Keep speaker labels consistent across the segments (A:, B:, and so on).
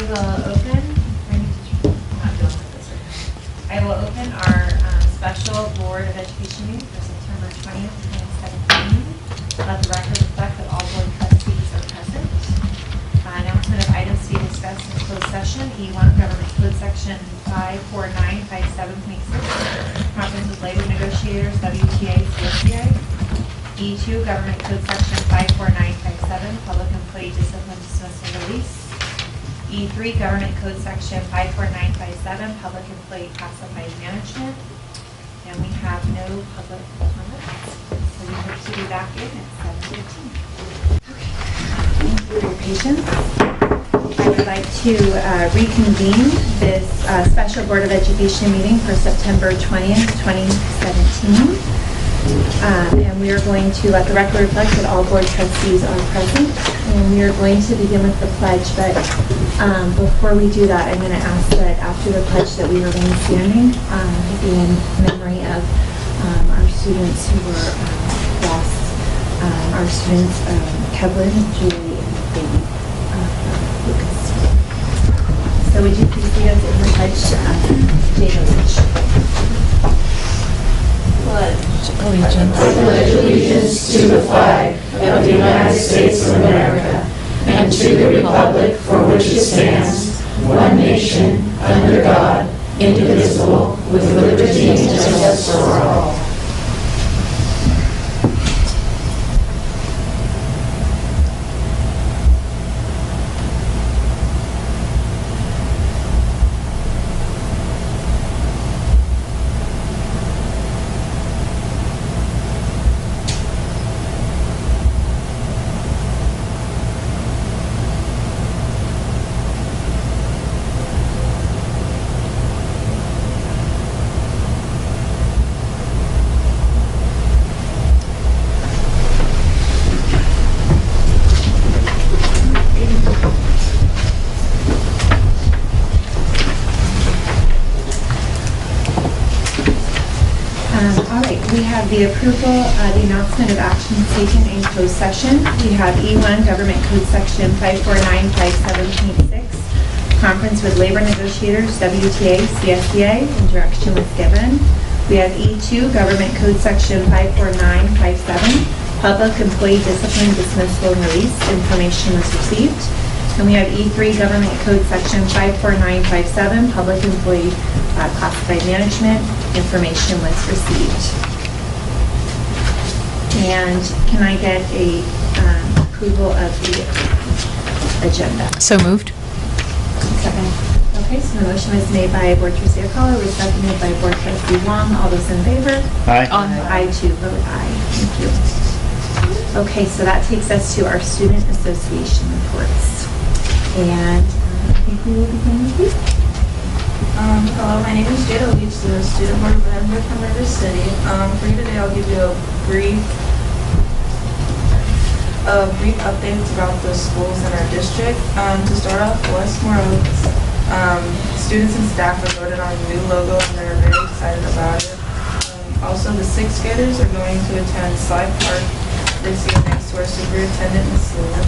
A: I will open our special Board of Education meeting for September 20th, 2017. Let the record reflect that all board trustees are present. Announcement of items to be discussed in closed session. E1, Government Code Section 54957.6, conference with labor negotiators, WTA, CSTA. E2, Government Code Section 54957, public employee discipline, dismissal, release. E3, Government Code Section 54957, public employee classified management. And we have no public comments. So we hope to be back in at 7:15. Okay. Thank you for your patience. I would like to reconvene this special Board of Education meeting for September 20th, 2017. And we are going to let the record reflect that all board trustees are present. And we are going to begin with the pledge, but before we do that, I'm going to ask that after the pledge that we remain standing in memory of our students who were lost, our students Kevlin, Julie, and baby Lucas. So would you please lead us in the pledge, Jada?
B: Pledge allegiance to the flag of the United States of America and to the republic for which it stands, one nation, under God, indivisible, with liberty and justice for all.
A: We have the approval, the announcement of actions taken in closed session. We have E1, Government Code Section 54957.6, conference with labor negotiators, WTA, CSTA, and direction was given. We have E2, Government Code Section 54957, public employee discipline, dismissal, and release, information was received. And we have E3, Government Code Section 54957, public employee classified management, information was received. And can I get a approval of the agenda?
C: So moved.
A: Second. Okay, so the motion was made by Board Trustee Akala, was seconded by Board Trustee Wong. All those in favor?
C: Aye.
A: I too vote aye. Thank you. Okay, so that takes us to our Student Association reports. And I think we will begin with you.
D: Hello, my name is Jada Leach, the Student Board Member from River City. For you today, I'll give you a brief update about the schools in our district. To start off, Westmore Oaks, students and staff are voted on a new logo and they're very excited about it. Also, the sixth graders are going to attend Sly Park this year thanks to our superintendent, Ms. Luna.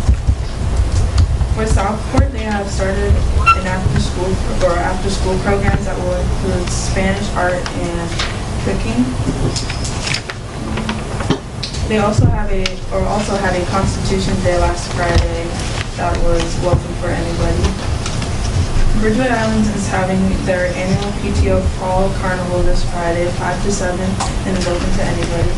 D: For Southport, they have started an after-school programs that will include Spanish, art, and cooking. They also had a Constitution Day last Friday that was welcome for anybody. Bridgewood Islands is having their annual PTO Fall Carnival this Friday, 5 to 7, and is open to anybody.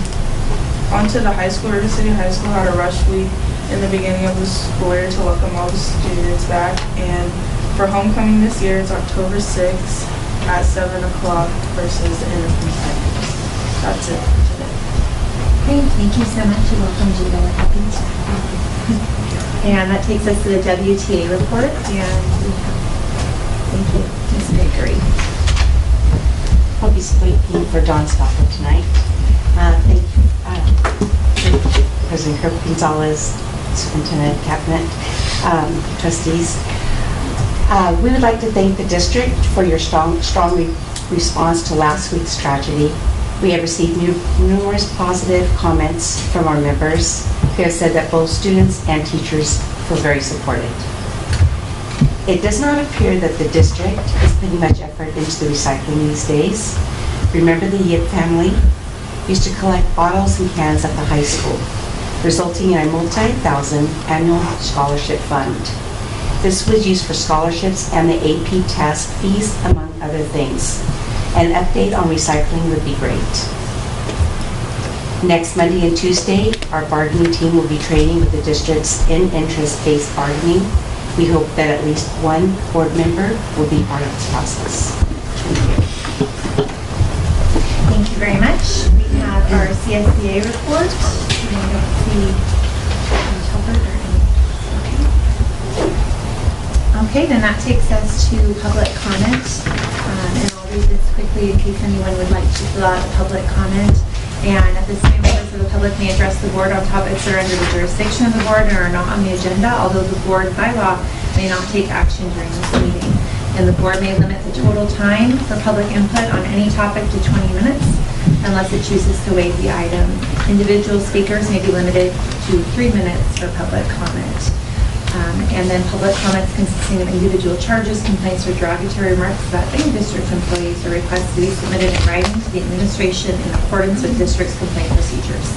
D: On to the high school. River City High School had a rush week in the beginning of the school year to welcome all the students back. And for homecoming this year, it's October 6th at 7 o'clock versus the end of competitors. That's it for today.
A: Great, thank you so much and welcome, Judah. We're happy to have you. And that takes us to the WTA report. And thank you, Ms. Bakery.
E: I'll be speaking for Don Stopper tonight. Thank you, President Kirk Gonzalez, Superintendent, Cabinet, trustees. We would like to thank the district for your strong response to last week's tragedy. We have received numerous positive comments from our members who have said that both students and teachers feel very supported. It does not appear that the district is putting much effort into the recycling these days. Remember the Yip family used to collect bottles and cans at the high school, resulting in a multi-thousand annual scholarship fund. This was used for scholarships and the AP task fees, among other things. An update on recycling would be great. Next Monday and Tuesday, our bargaining team will be training with the district's in-interest-based bargaining. We hope that at least one board member will be part of this process. Thank you.
A: Thank you very much. We have our CSBA report. I don't see any Tolbert or any. Okay, then that takes us to public comment. And I'll read this quickly in case anyone would like to fill out a public comment. And at this time, members of the public may address the board on topics that are under the jurisdiction of the board and are not on the agenda, although the board by law may not take action during this meeting. And the board may limit the total time for public input on any topic to 20 minutes unless it chooses to waive the item. Individual speakers may be limited to 3 minutes for public comment. And then public comments consisting of individual charges, complaints, or derogatory remarks about any district employees are requested to be submitted in writing to the administration in accordance with district's complaint procedures.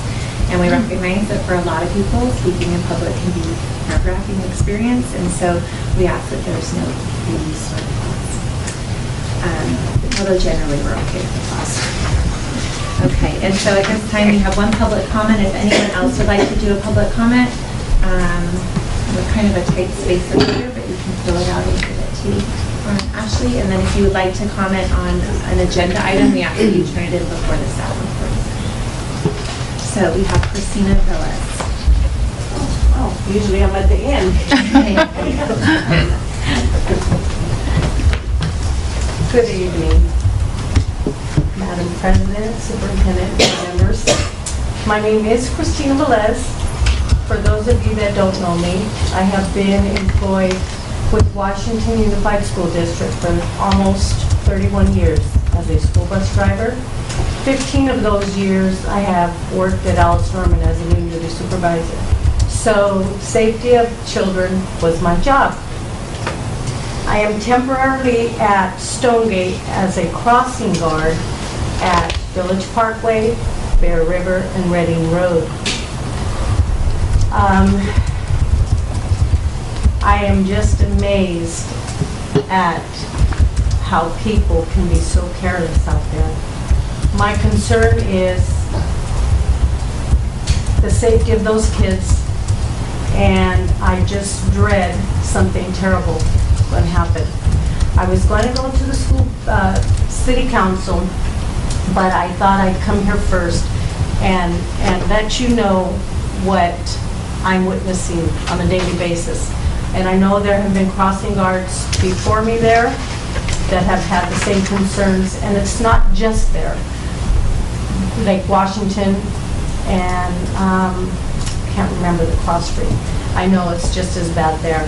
A: And we recognize that for a lot of people, speaking in public can be a nerve-wracking experience, and so we ask that there's no abuse or applause. Although generally we're okay with applause. Okay, and so at this time we have one public comment. If anyone else would like to do a public comment, we're kind of a tight space over here, but you can fill it out and give it to Ashley. And then if you would like to comment on an agenda item, we ask that you turn it in before the staff report. So we have Christina Villas.
E: Oh, usually I'm at the end. Good evening, Madam President, Superintendent, and members. My name is Christina Velez. For those of you that don't know me, I have been employed with Washington Unified School District for almost 31 years as a school bus driver. 15 of those years I have worked at Alice Norman as a new duty supervisor. So safety of children was my job. I am temporarily at Stonegate as a crossing guard at Village Parkway, Bear River, and Reading Road. I am just amazed at how people can be so careless out there. My concern is the safety of those kids, and I just dread something terrible going to happen. I was going to go to the school city council, but I thought I'd come here first and let you know what I'm witnessing on a daily basis. And I know there have been crossing guards before me there that have had the same concerns, and it's not just there. Lake Washington and can't remember the cross street. I know it's just as bad there.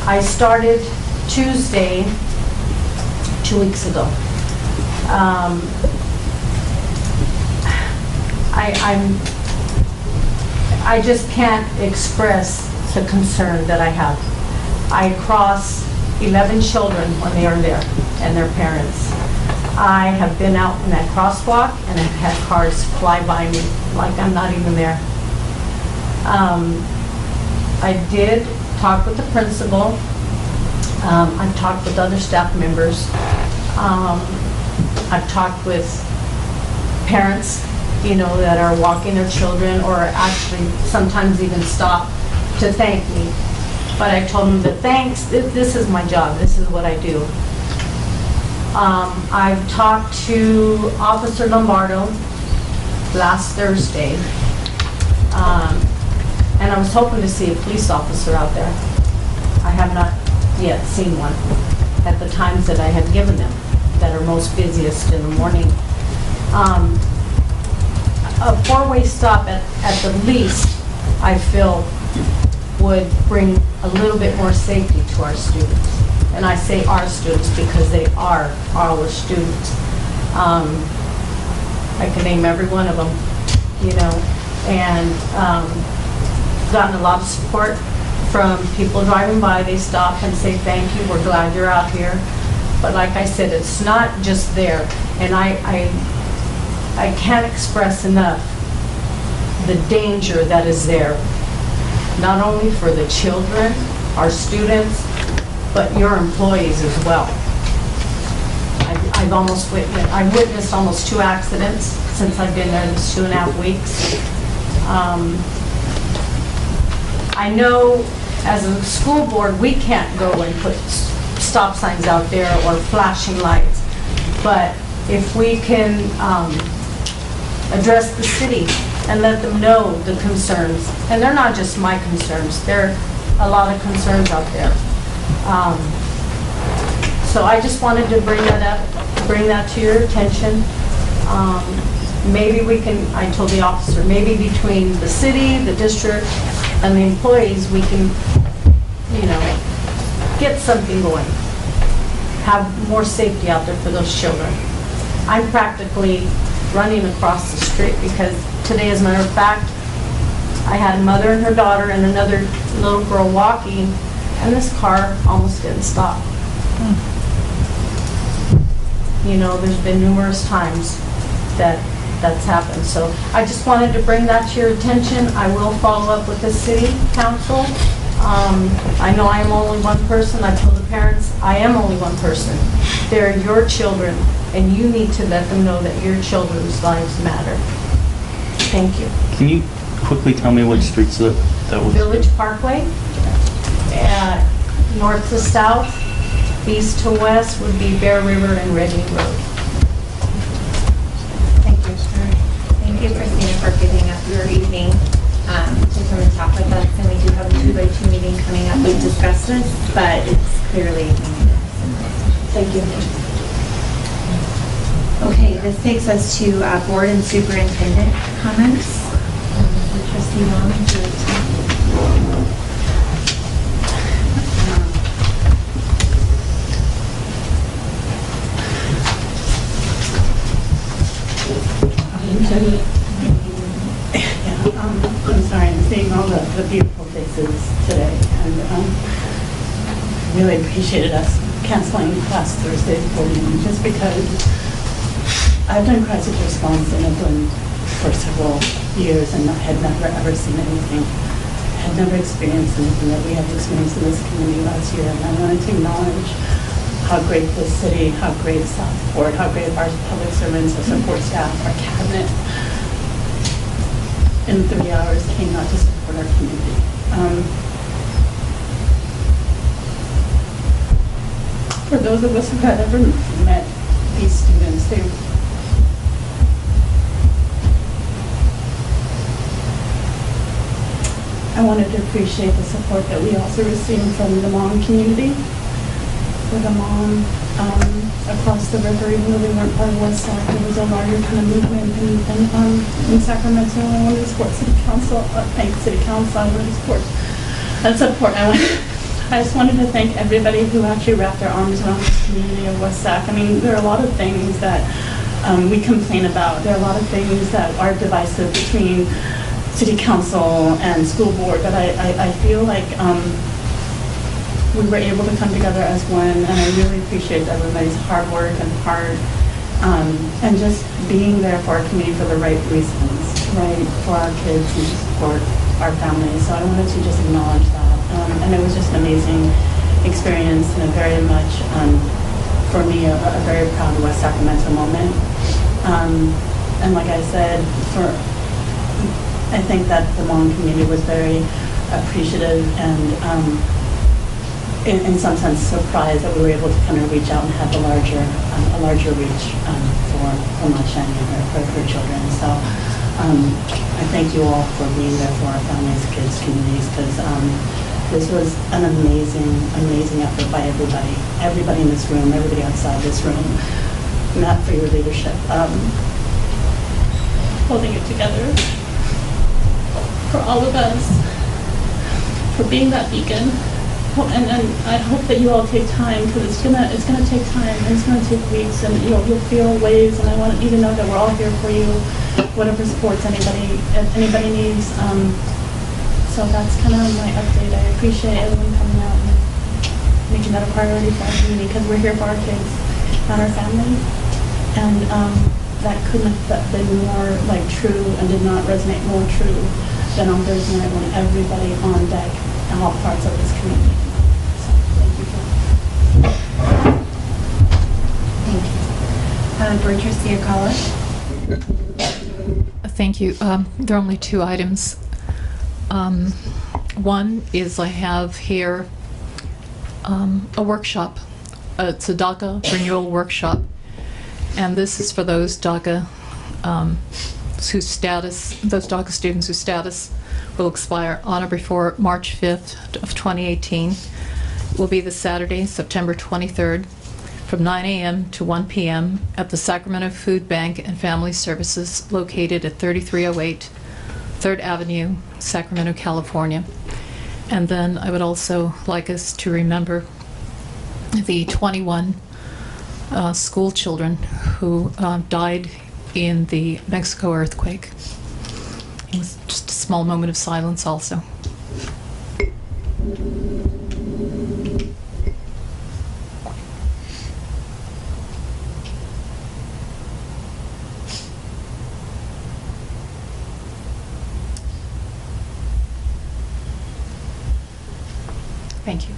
E: I started Tuesday 2 weeks ago. I just can't express the concern that I have. I cross 11 children when they are there and their parents. I have been out in that crosswalk and I've had cars fly by me like I'm not even there. I did talk with the principal. I've talked with other staff members. I've talked with parents, you know, that are walking their children or actually sometimes even stop to thank me. But I told them that thanks, this is my job, this is what I do. I've talked to Officer Lombardo last Thursday, and I was hoping to see a police officer out there. I have not yet seen one at the times that I had given them that are most busiest in the morning. A four-way stop at the least, I feel, would bring a little bit more safety to our students. And I say our students because they are our students. I can name every one of them, you know, and gotten a lot of support
C: from people driving by. They stop and say, thank you, we're glad you're out here. But like I said, it's not just there. And I can't express enough the danger that is there, not only for the children, our students, but your employees as well. I've witnessed almost 2 accidents since I've been there this 2.5 weeks. I know as a school board, we can't go and put stop signs out there or flashing lights, but if we can address the city and let them know the concerns, and they're not just my concerns, there are a lot of concerns out there. So I just wanted to bring that up, bring that to your attention. Maybe we can, I told the officer, maybe between the city, the district, and the employees, we can, get something going. Have more safety out there for those children. I'm practically running across the street because today, as a matter of fact, I had a mother and her daughter and another little girl walking, and this car almost didn't stop. There's been numerous times that's happened. So I just wanted to bring that to your attention. I will follow up with the city council. I know I am only one person. I told the parents I am only one person. They're your children, and you need to let them know that your children's lives matter. Thank you.
F: Can you quickly tell me what streets that was?
C: Village Parkway, north to south, east to west would be Bear River and Redding Road.
A: Thank you, sir. Thank you, Christina, for giving up your evening to come and talk with us. And we do have a 2x2 meeting coming up. We've discussed this, but it's clearly.
C: Thank you.
A: Okay, this takes us to board and superintendent comments. Trustee Long, would you like to?
G: I'm sorry, I'm seeing all the beautiful faces today, and really appreciated us canceling last Thursday's board meeting, just because I've done crisis response in Oakland for several years and had never ever seen anything, had never experienced anything that we had experienced in this community last year. And I wanted to acknowledge how great this city, how great Southport, how great our public servants, our support staff, our cabinet, in 3 hours came out to support our community. For those of us who had ever met these students, I wanted to appreciate the support that we also received from the mom community. For the mom across the river, even though we weren't part of Westacre, there was a larger kind of movement in Sacramento. I wanted to support City Council. Thank City Council. I wanted to support that support. I just wanted to thank everybody who actually wrapped their arms around this community of Westacre. I mean, there are a lot of things that we complain about. There are a lot of things that are divisive between City Council and school board, but I feel like we were able to come together as one, and I really appreciate everybody's hard work and heart, and just being there for our community for the right reasons, right, for our kids and to support our families. So I wanted to just acknowledge that, and it was just an amazing experience and a very much, for me, a very proud West Sacramento moment. And like I said, I think that the Hmong community was very appreciative and in some sense surprised that we were able to kind of reach out and have a larger reach for Ma Cheng and her children. So I thank you all for being there for our families, kids, communities, because this was an amazing effort by everybody in this room, everybody outside this room. Matt, for your leadership, holding it together, for all of us, for being that beacon. And I hope that you all take time, because it's gonna take time, and it's gonna take weeks, and you'll feel waves. And I want you to know that we're all here for you, whatever supports anybody needs. So that's kind of my update. I appreciate everyone coming out and making that a priority for our community, because we're here for our kids, not our families. And that couldn't have been more like true and did not resonate more true than on Thursday night when everybody on deck and all parts of this community. So thank you for
A: Thank you. Board Trustee Akala?
H: Thank you. There are only two items. One is I have here a workshop. It's a DACA renewal workshop, and this is for those DACA those DACA students whose status will expire on or before March 5th of 2018. It will be this Saturday, September 23rd, from 9 a.m. to 1 p.m. at the Sacramento Food Bank and Family Services located at 3308 3rd Avenue, Sacramento, California. And then I would also like us to remember the 21 school children who died in the Mexico earthquake. It was just a small moment of silence also. Thank you.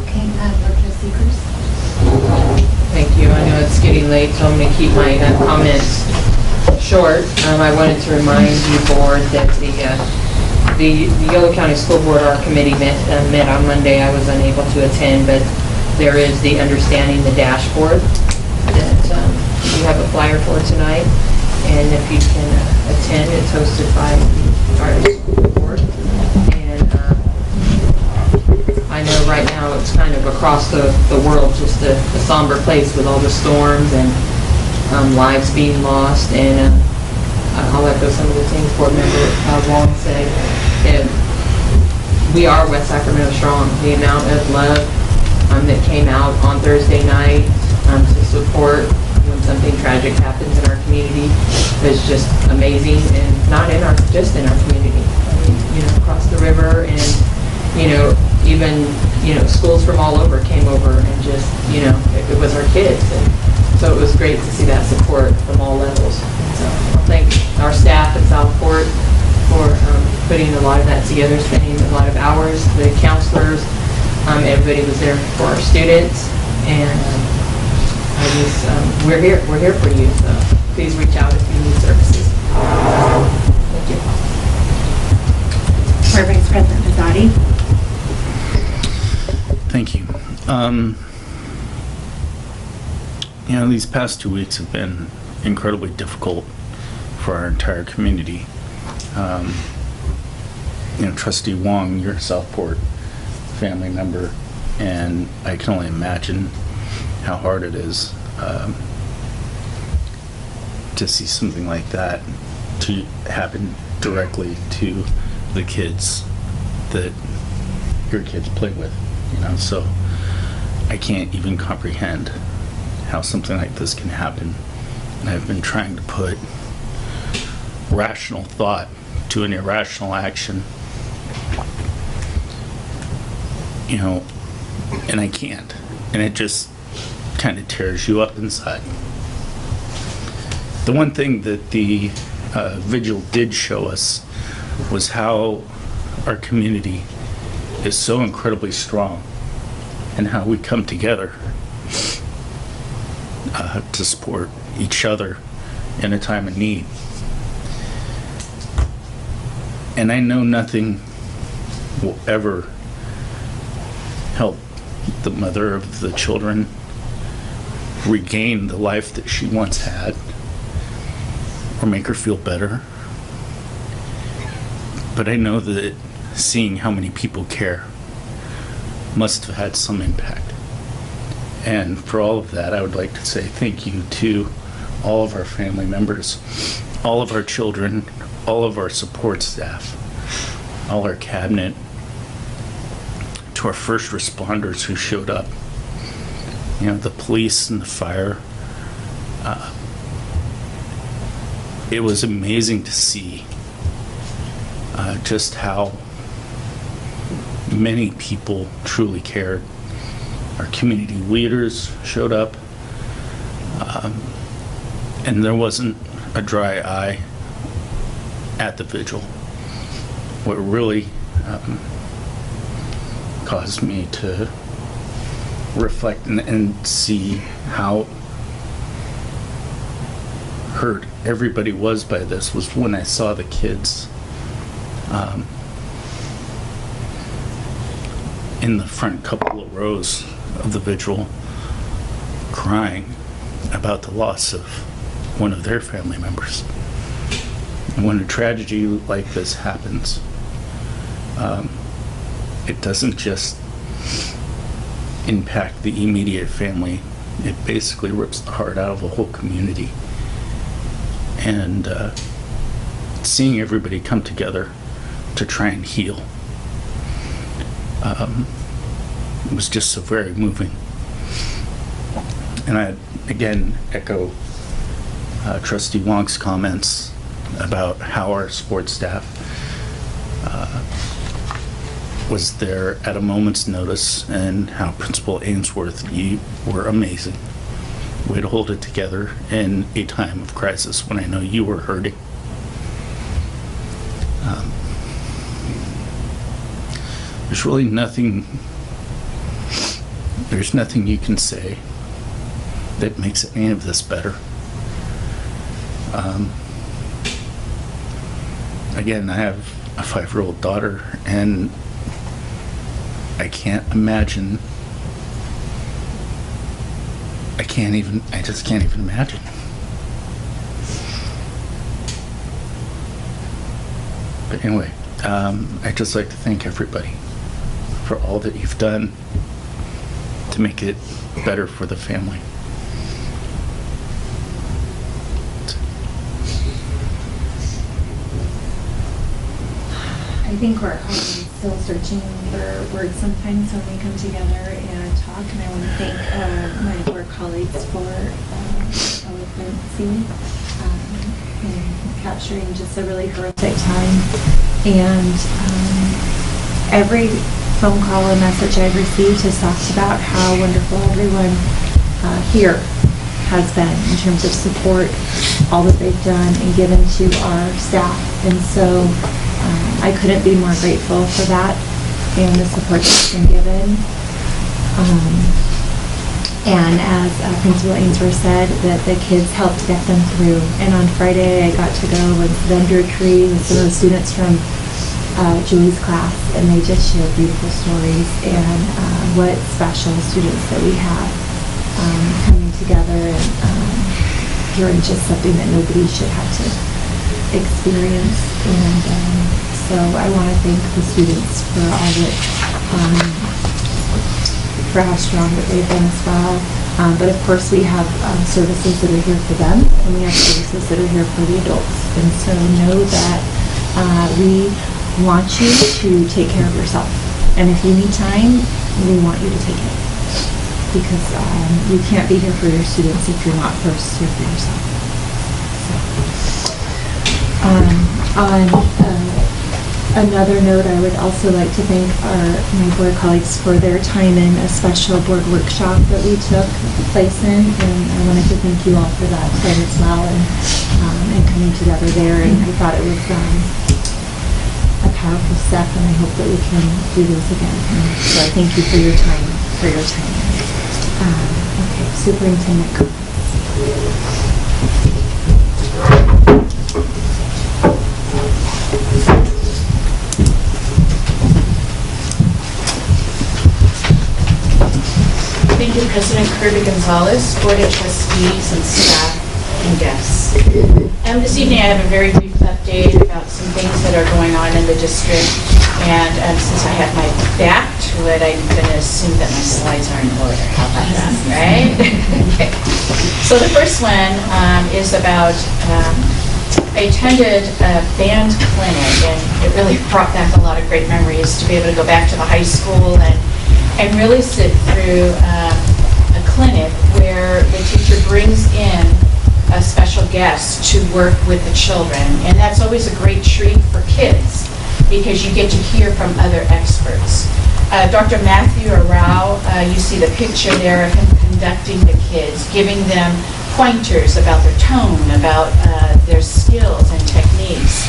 A: Okay, Board Trustee Cruz?
I: Thank you. I know it's getting late, so I'm going to keep my comments short. I wanted to remind you, Board, that the Yolo County School Board, our committee met on Monday. I was unable to attend, but there is the Understanding the Dashboard that you have a flyer for tonight. And if you can attend, it's hosted by our school board. And I know right now it's kind of across the world just a somber place with all the storms and lives being lost. And I'll echo some of the things Board Member Wong said. We are West Sacramento strong. The amount of love that came out on Thursday night to support when something tragic happens in our community is just amazing, and not just in our community. I mean, across the river, and even schools from all over came over, and just it was our kids, and so it was great to see that support from all levels. So I'll thank our staff at Southport for putting a lot of that together, spending a lot of hours. The counselors, everybody was there for our students, and we're here for you. So please reach out if you need services. Thank you.
A: Board Vice President Pizzotti?
F: Thank you. These past 2 weeks have been incredibly difficult for our entire community. Trustee Wong, you're a Southport family member, and I can only imagine how hard it is to see something like that to happen directly to the kids that your kids play with, so I can't even comprehend how something like this can happen. And I've been trying to put rational thought to an irrational action, and I can't, and it just kind of tears you up inside. The one thing that the vigil did show us was how our community is so incredibly strong, and how we come together to support each other in a time of need. And I know nothing will ever help the mother of the children regain the life that she once had, or make her feel better. But I know that seeing how many people care must have had some impact. And for all of that, I would like to say thank you to all of our family members, all of our children, all of our support staff, all our cabinet, to our first responders who showed up, the police and the fire. It was amazing to see just how many people truly cared. Our community leaders showed up, and there wasn't a dry eye at the vigil. What really caused me to reflect and see how hurt everybody was by this was when I saw the kids in the front couple of rows of the vigil crying about the loss of one of their family members. And when a tragedy like this happens, it doesn't just impact the immediate family, it basically rips the heart out of a whole community. And seeing everybody come together to try and heal was just so very moving. And I again echo Trustee Wong's comments about how our sports staff was there at a moment's notice, and how Principal Ainsworth, you were amazing. Way to hold it together in a time of crisis when I know you were hurting. There's really nothing, there's nothing you can say that makes any of this better. Again, I have a 5-year-old daughter, and I can't imagine, I just can't even imagine. But anyway, I'd just like to thank everybody for all that you've done to make it better for the family.
A: I think we're all still searching for words sometimes when we come together and talk, and I want to thank my board colleagues for eloquency in capturing just a really horrific time. And every phone call and message I've received has talked about how wonderful everyone here has been in terms of support, all that they've done and given to our staff. And so I couldn't be more grateful for that and the support that's been given. And as Principal Ainsworth said, that the kids helped get them through. And on Friday, I got to go and sit under a tree with some of the students from Julie's class, and they just shared beautiful stories, and what special students that we have coming together and doing just something that nobody should have to experience. And so I want to thank the students for all that, for how strong that they've been as well. But of course we have services that are here for them, and we have services that are here for the adults. And so know that we want you to take care of yourself. And if you need time, we want you to take it. Because you can't be here for your students if you're not first here for yourself. So, another note, I would also like to thank my board colleagues for their time in a special board workshop that we took place in, and I wanted to thank you all for that time as well, and coming together there. And I thought it was a powerful step, and I hope that we can do this again. And so I thank you for your time. Okay, Superintendent comments.
J: Thank you, President Kirby Gonzalez, Board of Trustees and staff and guests. This evening I have a very brief update about some things that are going on in the district. And since I have my back to it, I'm going to assume that my slides are in order. How about that, right? Okay. So the first one is about, I attended a band clinic, and it really brought back a lot of great memories to be able to go back to the high school and really sit through a clinic where the teacher brings in a special guest to work with the children. And that's always a great treat for kids. because you get to hear from other experts. Dr. Matthew Arau, you see the picture there of him conducting the kids, giving them pointers about their tone, about their skills and techniques.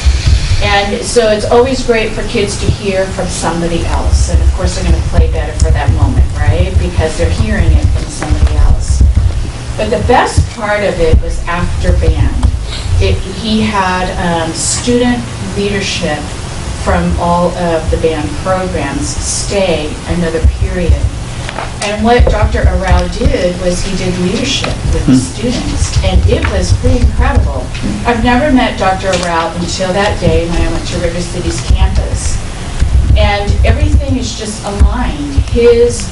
J: And so it's always great for kids to hear from somebody else. And of course, they're going to play better for that moment, right? Because they're hearing it from somebody else. But the best part of it was after band. He had student leadership from all of the band programs stay another period. And what Dr. Arau did was he did leadership with the students, and it was pretty incredible. I've never met Dr. Arau until that day when I went to River City's campus. And everything is just aligned. His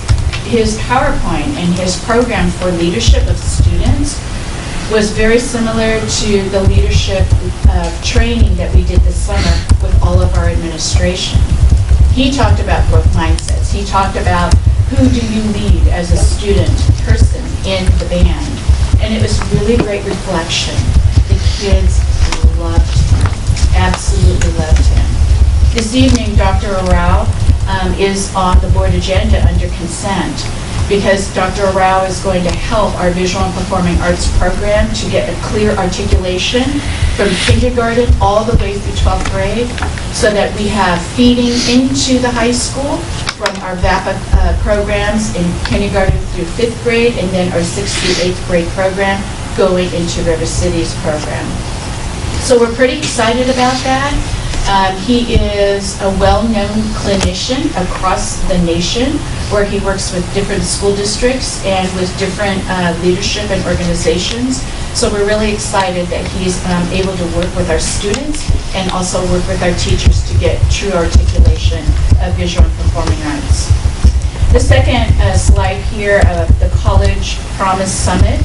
J: PowerPoint and his program for leadership of students was very similar to the leadership training that we did this summer with all of our administration. He talked about growth mindsets. He talked about who do you lead as a student person in the band. And it was really great reflection. The kids loved him, absolutely loved him. This evening, Dr. Arau is on the board agenda under consent, because Dr. Arau is going to help our visual and performing arts program to get a clear articulation from kindergarten all the way through 12th grade, so that we have feeding into the high school from our VAPA programs in kindergarten through 5th grade, and then our 6th through 8th grade program going into River City's program. So we're pretty excited about that. He is a well-known clinician across the nation, where he works with different school districts and with different leadership and organizations. So we're really excited that he's able to work with our students and also work with our teachers to get true articulation of visual and performing arts. The second slide here of the College Promise Summit.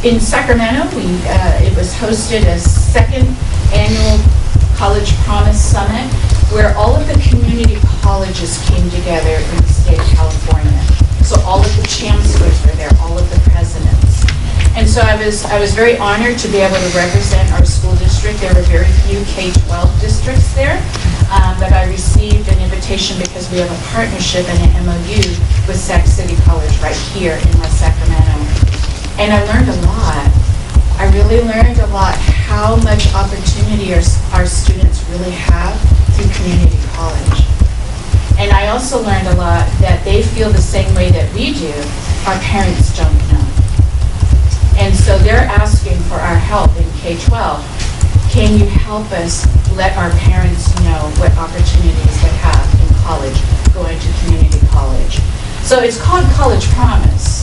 J: In Sacramento, it was hosted as second annual College Promise Summit, where all of the community colleges came together in the state of California. So all of the chancellors were there, all of the presidents. And so I was very honored to be able to represent our school district. There were very few K-12 districts there, but I received an invitation because we have a partnership and an MOU with Sac City College right here in West Sacramento. And I learned a lot. I really learned a lot how much opportunity our students really have through community college. And I also learned a lot that they feel the same way that we do. Our parents don't know. And so they're asking for our help in K-12. Can you help us let our parents know what opportunities they have in college, going to community college? So it's called College Promise.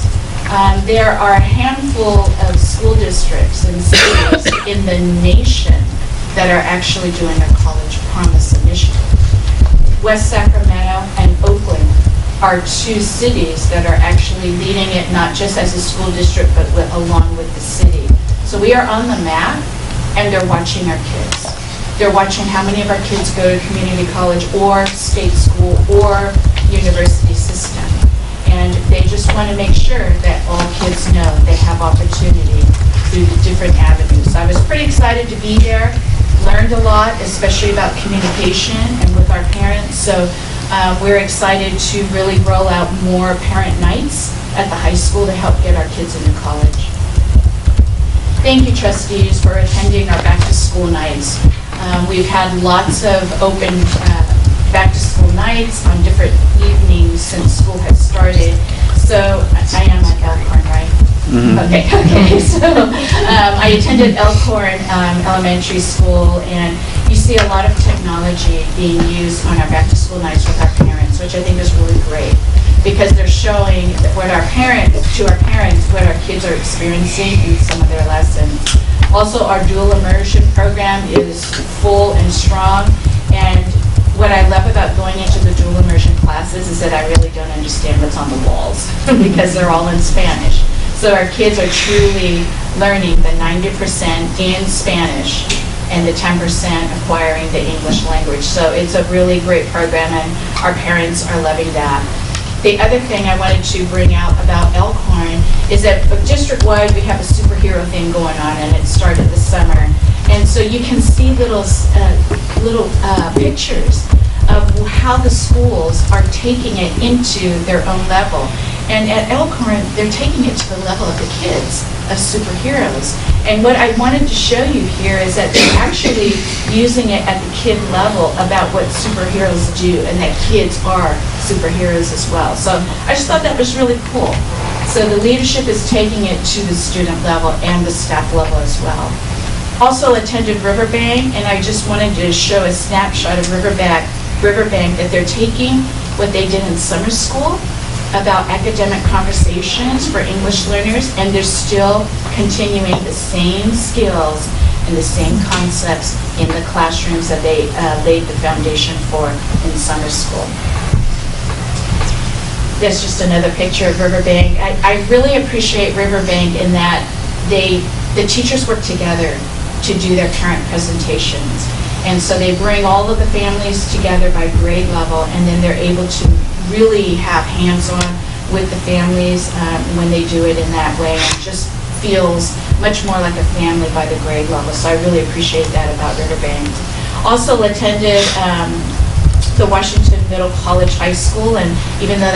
J: There are a handful of school districts and cities in the nation that are actually doing a College Promise initiative. West Sacramento and Oakland are two cities that are actually leading it, not just as a school district, but along with the city. So we are on the map, and they're watching our kids. They're watching how many of our kids go to community college or state school or university system. And they just want to make sure that all kids know they have opportunity through the different avenues. So I was pretty excited to be there, learned a lot, especially about communication and with our parents. So we're excited to really roll out more parent nights at the high school to help get our kids into college. Thank you, trustees, for attending our back-to-school nights. We've had lots of open back-to-school nights on different evenings since school has started. So I am at Elkhorn, right? Mm-hmm. Okay. So I attended Elkhorn Elementary School, and you see a lot of technology being used on our back-to-school nights with our parents, which I think is really great, because they're showing what our parents, what our kids are experiencing in some of their lessons. Also, our dual immersion program is full and strong, and what I love about going into the dual immersion classes is that I really don't understand what's on the walls because they're all in Spanish. So our kids are truly learning the 90% in Spanish and the 10% acquiring the English language. So it's a really great program, and our parents are loving that. The other thing I wanted to bring out about Elkhorn is that district-wide we have a superhero thing going on, and it started this summer. And so you can see little pictures of how the schools are taking it into their own level. And at Elkhorn, they're taking it to the level of the kids, of superheroes. And what I wanted to show you here is that they're actually using it at the kid level about what superheroes do, and that kids are superheroes as well. So I just thought that was really cool. So the leadership is taking it to the student level and the staff level as well. Also attended Riverbank, and I just wanted to show a snapshot of Riverbank that they're taking what they did in summer school about academic conversations for English learners, and they're still continuing the same skills and the same concepts in the classrooms that they laid the foundation for in summer school. There's just another picture of Riverbank. I really appreciate Riverbank in that the teachers work together to do their parent presentations. And so they bring all of the families together by grade level, and then they're able to really have hands-on with the families when they do it in that way. And it just feels much more like a family by the grade level. So I really appreciate that about Riverbank. Also attended the Washington Middle College High School, and even though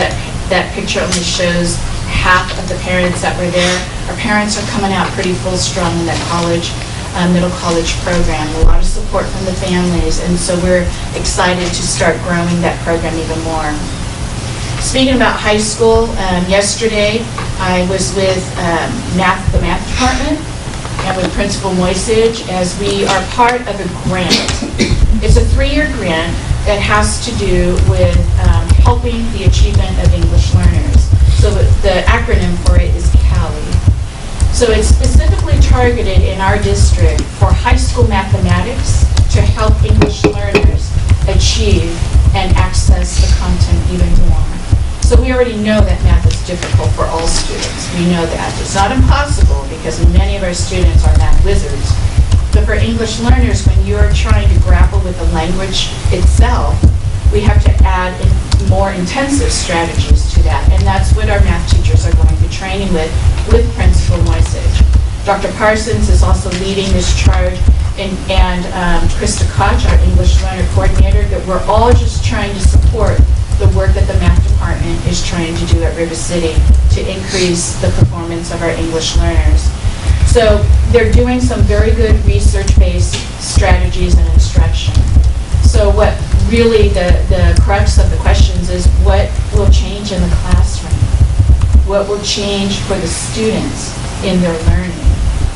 J: that picture only shows half of the parents that were there, our parents are coming out pretty full strong in that middle college program. A lot of support from the families, and so we're excited to start growing that program even more. Speaking about high school, yesterday I was with the math department and with Principal Moisage, as we are part of a grant. It's a 3-year grant that has to do with helping the achievement of English learners. So the acronym for it is CALI. So it's specifically targeted in our district for high school mathematics to help English learners achieve and access the content even more. So we already know that math is difficult for all students. We know that. It's not impossible because many of our students are math wizards. But for English learners, when you're trying to grapple with the language itself, we have to add more intensive strategies to that. And that's what our math teachers are going to be training with Principal Moisage. Dr. Parsons is also leading this charge, and Krista Koch, our English learner coordinator, that we're all just trying to support the work that the math department is trying to do at River City to increase the performance of our English learners. So they're doing some very good research-based strategies and instruction. So what really the crux of the questions is, what will change in the classroom? What will change for the students in their learning?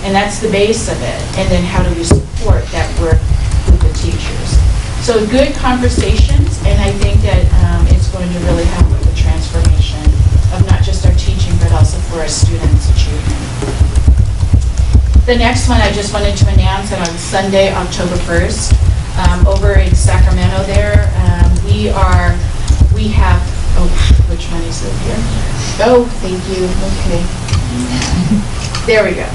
J: And that's the base of it. And then how do we support that work with the teachers? So good conversations, and I think that it's going to really help with the transformation of not just our teaching, but also for our students' achievement. The next one I just wanted to announce that on Sunday, October 1st, over in Sacramento there, we have, oh, which one is it here? Oh, thank you, okay. There we go.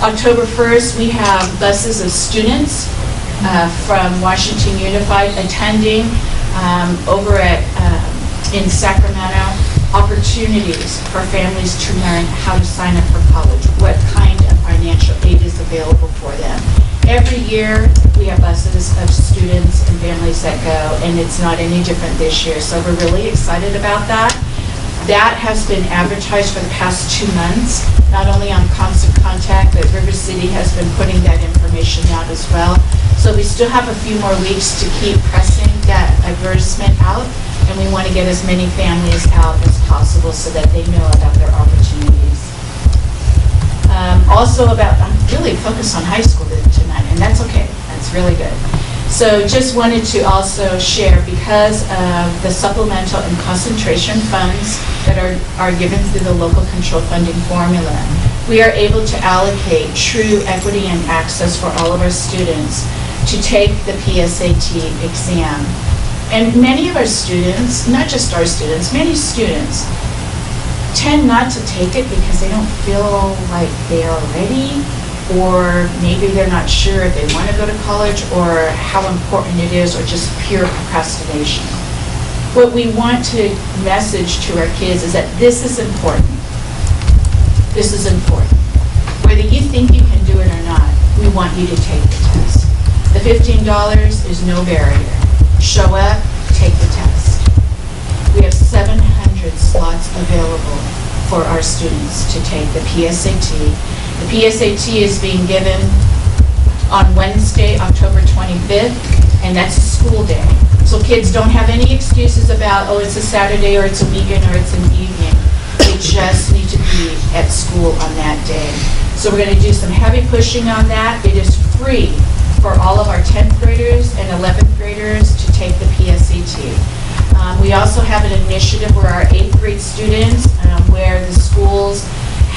J: October 1st, we have buses of students from Washington Unified attending over in Sacramento, opportunities for families to learn how to sign up for college, what kind of financial aid is available for them. Every year, we have buses of students and families that go, and it's not any different this year, so we're really excited about that. That has been advertised for the past 2 months, not only on Constant Contact, but River City has been putting that information out as well. So we still have a few more weeks to keep pressing that advertisement out, and we want to get as many families out as possible so that they know about their opportunities. Also I'm really focused on high school tonight, and that's okay. That's really good. So just wanted to also share, because of the supplemental and concentration funds that are given through the local control funding formula, we are able to allocate true equity and access for all of our students to take the PSAT exam. And many of our students, not just our students, many students tend not to take it because they don't feel like they are ready, or maybe they're not sure if they want to go to college or how important it is, or just pure procrastination. What we want to message to our kids is that this is important. This is important. Whether you think you can do it or not, we we want you to take the test. The $15 is no barrier. Show up, take the test. We have 700 slots available for our students to take the PSAT. The PSAT is being given on Wednesday, October 25th, and that's a school day. So kids don't have any excuses about, oh, it's a Saturday, or it's a weekend, or it's an evening. They just need to be at school on that day. So we're going to do some heavy pushing on that. It is free for all of our 10th graders and 11th graders to take the PSAT. We also have an initiative where our 8th grade students, where the schools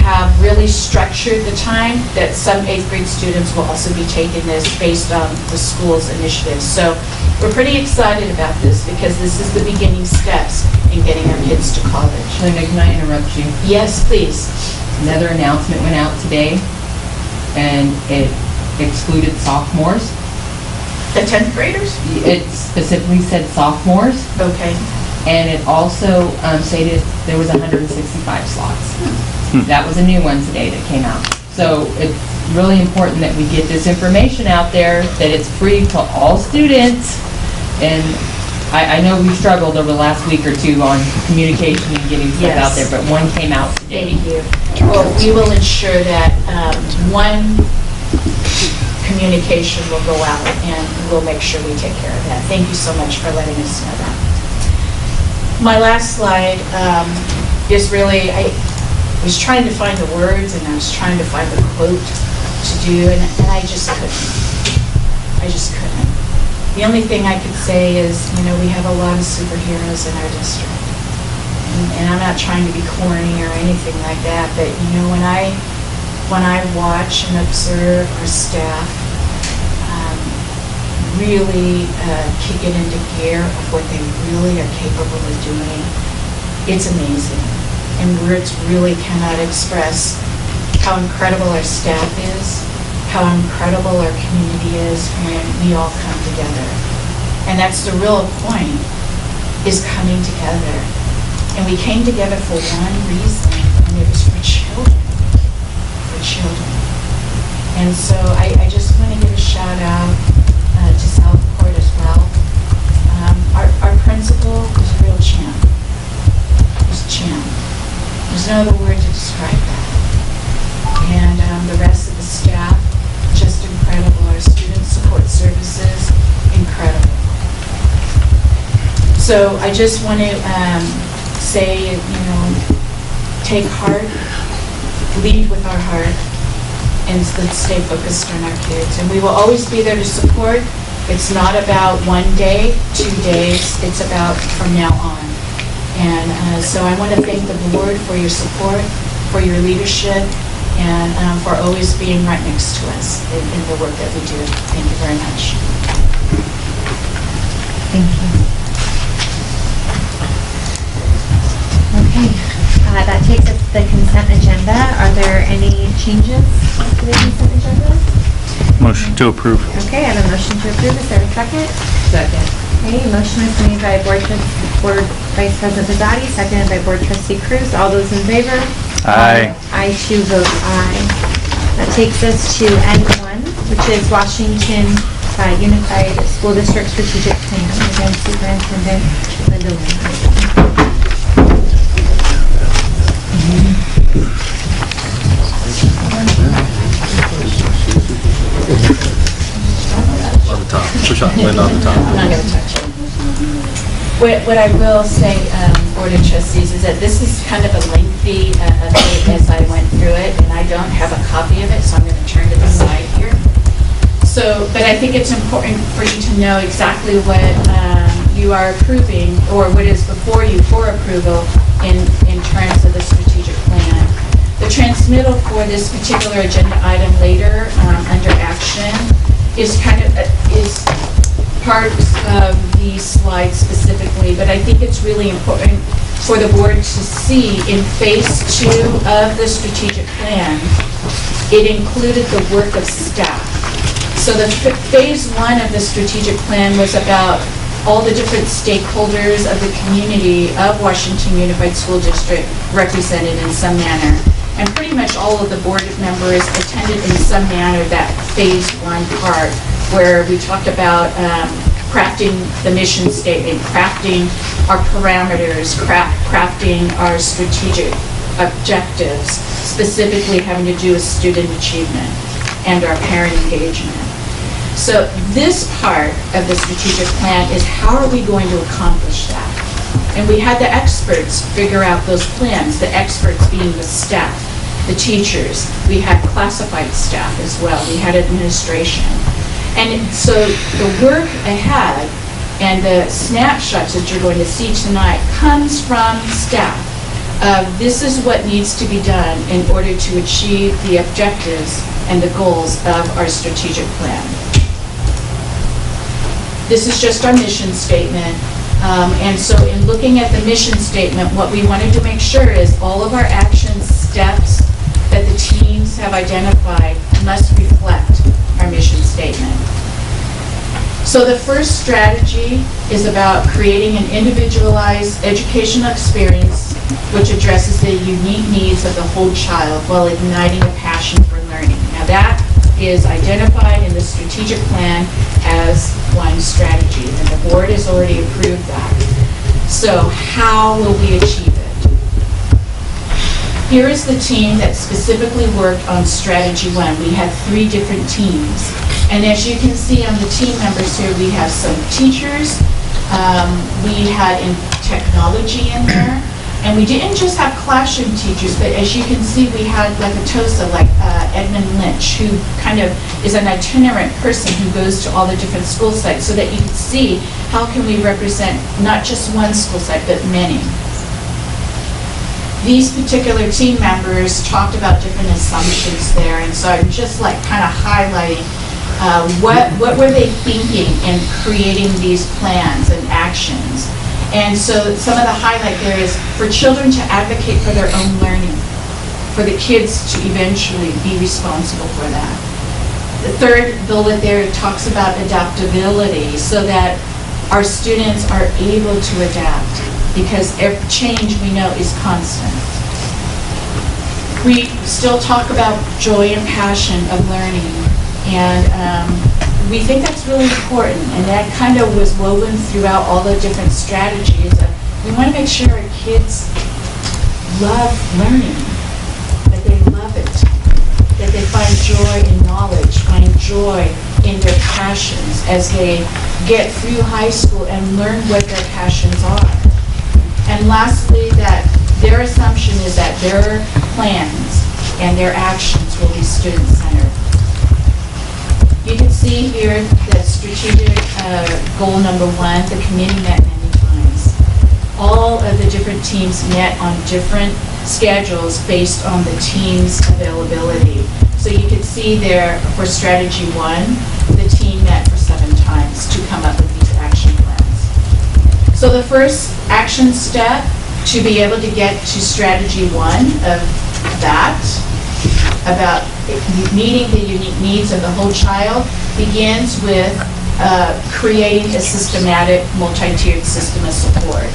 J: have really structured the time that some 8th grade students will also be taking this based on the school's initiatives. So we're pretty excited about this because this is the beginning steps in getting our kids to college.
I: Linda, can I interrupt you?
J: Yes, please.
I: Another announcement went out today, and it excluded sophomores.
J: The 10th graders?
I: It specifically said sophomores,
J: Okay.
I: and it also stated there was 165 slots. That was a new one today that came out. So it's really important that we get this information out there, that it's free to all students. And I know we've struggled over the last week or two on communication and getting stuff out there, but one came out today.
J: Thank you. Well, we will ensure that one communication will go out, and we'll make sure we take care of that. Thank you so much for letting us know that. My last slide is really, I was trying to find the words, and I was trying to find the quote to do, and I just couldn't. I just couldn't. The only thing I could say is, you know, we have a lot of superheroes in our district. And I'm not trying to be corny or anything like that, but, you know, when I watch and observe our staff really kick it into gear of what they really are capable of doing, it's amazing. And words really cannot express how incredible our staff is, how incredible our community is when we all come together. And that's the real point, is coming together. And we came together for one reason, and it was for children. For children. And so I just want to give a shout out to Southport as well. Our principal was a real champ. He was a champ. There's no other word to describe that. And the rest of the staff, just incredible. Our student support services, incredible. So I just want to say, you know, take heart, lead with our heart, and let's stay focused on our kids. And we will always be there to support. It's not about one day, 2 days. It's about from now on. And so I want to thank the board for your support, for your leadership, and for always being right next to us in the work that we do. Thank you very much.
A: Thank you. Okay, that takes us to the consent agenda. Are there any changes to the consent agenda?
F: Motion to approve.
A: Okay, I have a motion to approve. Is there a second?
I: Second.
A: Okay, motion is made by Board Vice President Pizzotti, seconded by Board Trustee Cruz. All those in favor?
F: Aye.
A: I too vote aye. That takes us to N1, which is Washington Unified School District Strategic Plan. Again, Superintendent Linda Lynn.
K: On the top. Push on, Linda on the top.
J: I'm not going to touch it. What I will say, Board of Trustees, is that this is kind of a lengthy update as I went through it, and I don't have a copy of it, so I'm going to turn to the side here. So, but I think it's important for you to know exactly what you are approving, or what is before you for approval in terms of the strategic plan. The transmittal for this particular agenda item later under action is part of the slide specifically, but I think it's really important for the board to see in phase 2 of the strategic plan, it included the work of staff. So the phase 1 of the strategic plan was about all the different stakeholders of the community of Washington Unified School District represented in some manner. and pretty much all of the board members attended in some manner that phase 1 part, where we talked about crafting the mission statement, crafting our parameters, crafting our strategic objectives, specifically having to do with student achievement and our parent engagement. So this part of the strategic plan is how are we going to accomplish that? And we had the experts figure out those plans, the experts being the staff, the teachers. We had classified staff as well. We had administration. And so the work ahead and the snapshots that you're going to see tonight comes from staff. This is what needs to be done in order to achieve the objectives and the goals of our strategic plan. This is just our mission statement. And so in looking at the mission statement, what we wanted to make sure is all of our action steps that the teams have identified must reflect our mission statement. So the first strategy is about creating an individualized educational experience which addresses the unique needs of the whole child while igniting a passion for learning. Now that is identified in the strategic plan as one strategy, and the board has already approved that. So how will we achieve it? Here is the team that specifically worked on strategy 1. We had 3 different teams. And as you can see on the team members here, we have some teachers, we had in technology in there, and we didn't just have classroom teachers, but as you can see, we had like a TOSA, like Edmund Lynch, who kind of is an itinerant person who goes to all the different school sites so that you can see how can we represent not just one school site, but many. These particular team members talked about different assumptions there, and so I'm just like kind of highlighting what were they thinking in creating these plans and actions. And so some of the highlight there is for children to advocate for their own learning, for the kids to eventually be responsible for that. The third bullet there talks about adaptability so that our students are able to adapt because every change we know is constant. We still talk about joy and passion of learning, and we think that's really important, and that kind of was woven throughout all the different strategies. We want to make sure our kids love learning, that they love it, that they find joy in knowledge, find joy in their passions as they get through high school and learn what their passions are. And lastly, that their assumption is that their plans and their actions will be student-centered. You can see here that strategic goal number 1, the committee met many times. All of the different teams met on different schedules based on the team's availability. So you can see there for strategy 1, the team met for 7 times to come up with these action plans. So the first action step to be able to get to strategy 1 of that, about meeting the unique needs of the whole child, begins with creating a systematic, multi-tiered system of support.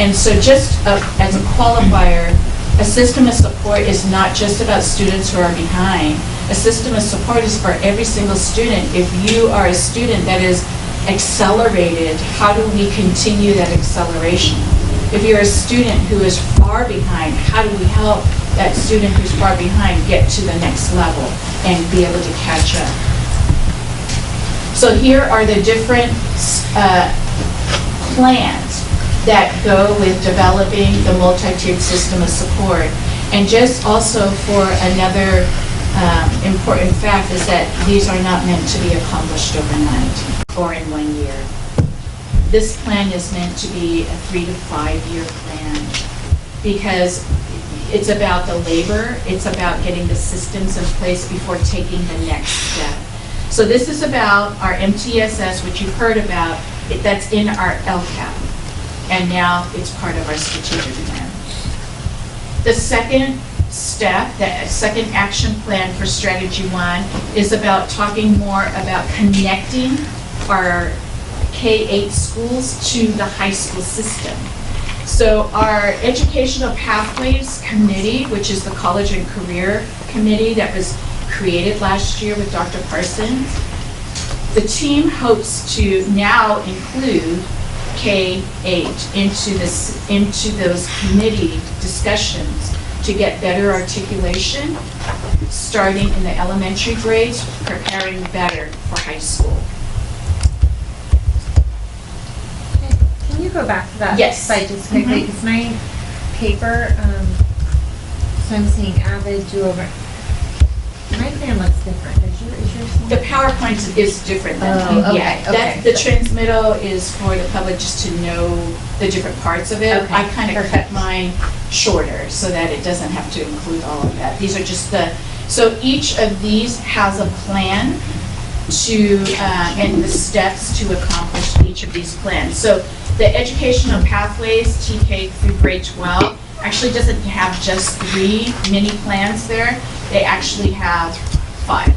J: And so just as a qualifier, a system of support is not just about students who are behind. A system of support is for every single student. If you are a student that is accelerated, how do we continue that acceleration? If you're a student who is far behind, how do we help that student who's far behind get to the next level and be able to catch up? So here are the different plans that go with developing the multi-tiered system of support. And just also for another important fact is that these are not meant to be accomplished overnight or in 1 year. This plan is meant to be a 3 to 5 year plan because it's about the labor, it's about getting the systems in place before taking the next step. So this is about our MTSS, which you've heard about, that's in our LCAP, and now it's part of our strategic plan. The second step, the second action plan for strategy 1 is about talking more about connecting our K-8 schools to the high school system. So our Educational Pathways Committee, which is the College and Career Committee that was created last year with Dr. Parsons, the team hopes to now include K-8 into those committee discussions to get better articulation, starting in the elementary grades, preparing better for high school.
A: Can you go back to that
J: Yes.
A: slide just quickly? Because my paper, so I'm seeing avid, do-over. My plan looks different. Is yours?
J: The PowerPoint is different than,
A: Oh,
J: yeah.
A: okay, okay.
J: The transmittal is for the public just to know the different parts of it.
A: Okay,
J: I kind of cut
A: perfect.
J: mine shorter so that it doesn't have to include all of that. These are just so each of these has a plan to, and the steps to accomplish each of these plans. So the Educational Pathways, TK through grade 12, actually doesn't have just 3 mini plans there. They actually have 5.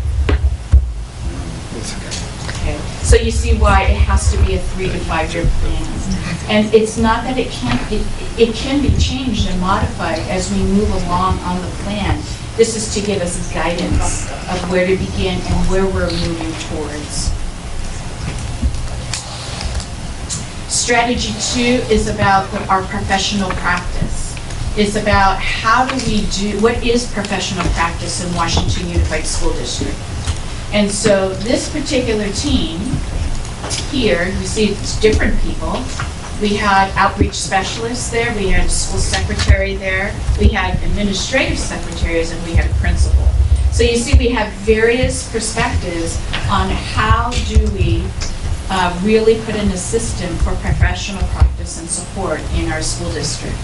J: Okay. So you see why it has to be a 3 to 5 year plan. And it's not that it can be changed and modified as we move along on the plan. This is to give us guidance of where to begin and where we're moving towards. Strategy 2 is about our professional practice. It's about what is professional practice in Washington Unified School District. And so this particular team here, you see it's different people. We had outreach specialists there, we had a school secretary there, we had administrative secretaries, and we had a principal. So you see we have various perspectives on how do we really put in a system for professional practice and support in our school district.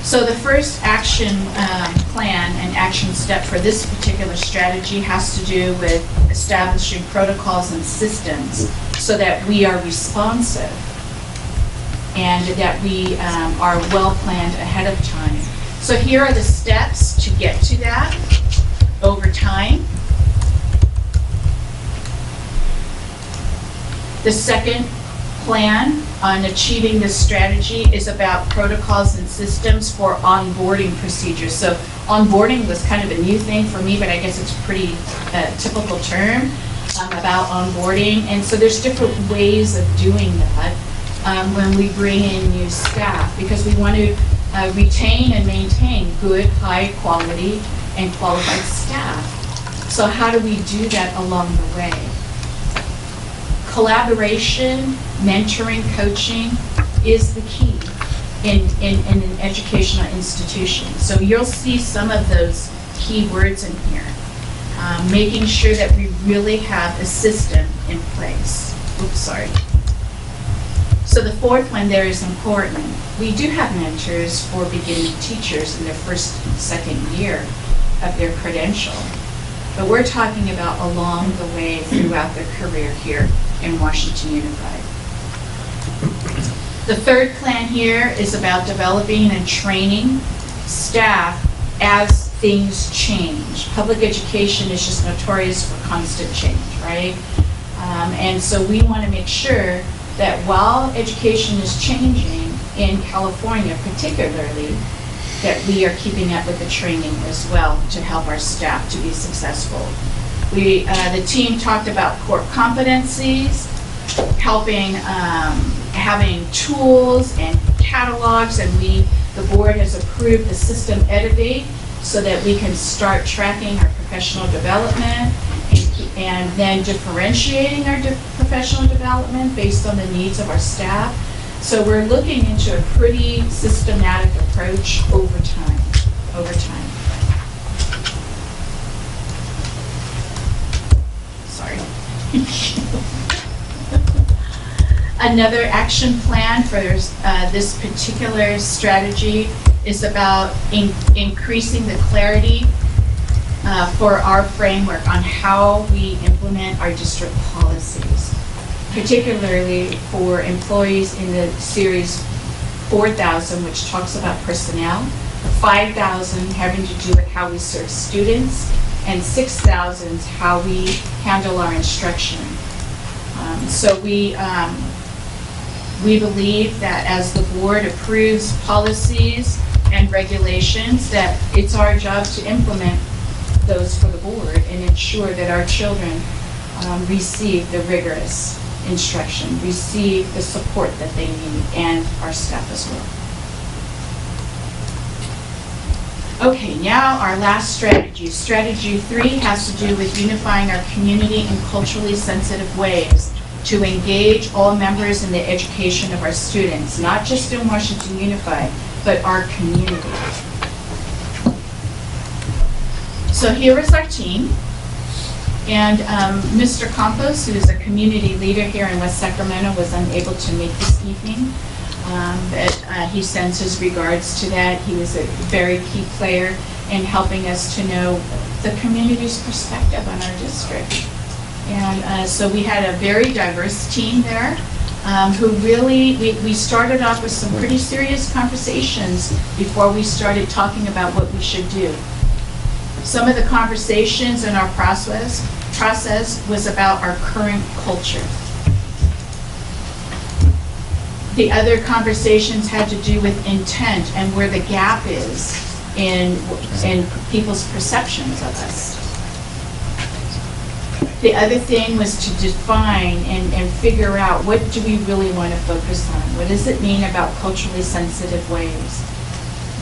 J: So the first action plan and action step for this particular strategy has to do with establishing protocols and systems so that we are responsive and that we are well planned ahead of time. So here are the steps to get to that over time. The second plan on achieving this strategy is about protocols and systems for onboarding procedures. So onboarding was kind of a new thing for me, but I guess it's a pretty typical term about onboarding. And so there's different ways of doing that when we bring in new staff, because we want to retain and maintain good, high quality and qualified staff. So how do we do that along the way? Collaboration, mentoring, coaching is the key in an educational institution. So you'll see some of those key words in here. Making sure that we really have a system in place. Oops, sorry. So the fourth one there is important. We do have mentors for beginning teachers in their first, second year of their credential. But we're talking about along the way throughout their career here in Washington Unified. The third plan here is about developing and training staff as things change. Public education is just notorious for constant change, right? And so we want to make sure that while education is changing in California particularly, that we are keeping up with the training as well to help our staff to be successful. The team talked about core competencies, helping, having tools and catalogs, and the board has approved the system Edivate so that we can start tracking our professional development and then differentiating our professional development based on the needs of our staff. So we're looking into a pretty systematic approach over time. Sorry. Another action plan for this particular strategy is about increasing the clarity for our framework on how we implement our district policies, particularly for employees in the series 4,000, which talks about personnel, 5,000 having to do with how we serve students, and 6,000 how we handle our instruction. So We believe that as the board approves policies and regulations, that it's our job to implement those for the board and ensure that our children receive the rigorous instruction, receive the support that they need, and our staff as well. Okay, now our last strategy. Strategy 3 has to do with unifying our community in culturally sensitive ways to engage all members in the education of our students, not just in Washington Unified, but our community. So here is our team. And Mr. Campos, who is a community leader here in West Sacramento, was unable to make this evening. But he sends his regards to that. He was a very key player in helping us to know the community's perspective on our district. And so we had a very diverse team there who really, we started off with some pretty serious conversations before we started talking about what we should do. Some of the conversations in our process was about our current culture. The other conversations had to do with intent and where the gap is in people's perceptions of us. The other thing was to define and figure out, what do we really want to focus on? What does it mean about culturally sensitive ways?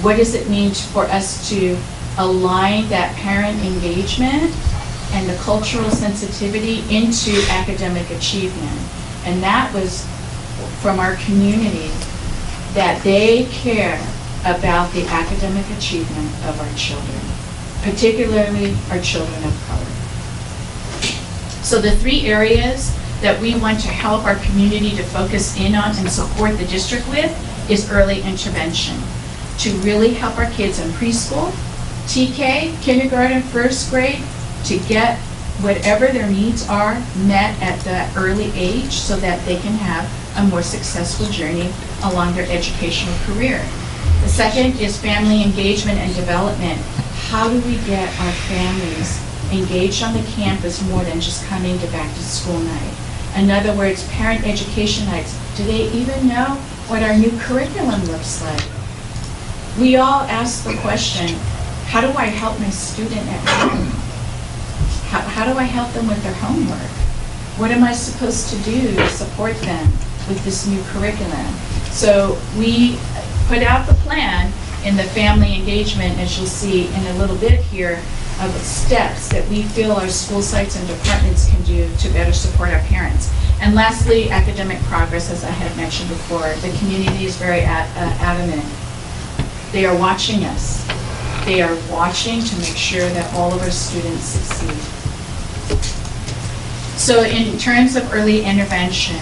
J: What does it mean for us to align that parent engagement and the cultural sensitivity into academic achievement? And that was from our community, that they care about the academic achievement of our children, particularly our children of color. So the 3 areas that we want to help our community to focus in on and support the district with is early intervention, to really help our kids in preschool, TK, kindergarten, first grade, to get whatever their needs are met at that early age so that they can have a more successful journey along their educational career. The second is family engagement and development. How do we get our families engaged on the campus more than just coming to back to school night? In other words, parent education nights. Do they even know what our new curriculum looks like? We all ask the question, how do I help my student at home? How do I help them with their homework? What am I supposed to do to support them with this new curriculum? So we put out the plan in the family engagement, as you'll see in a little bit here, of steps that we feel our school sites and departments can do to better support our parents. And lastly, academic progress, as I had mentioned before. The community is very adamant. They are watching us. They are watching to make sure that all of our students succeed. So in terms of early intervention,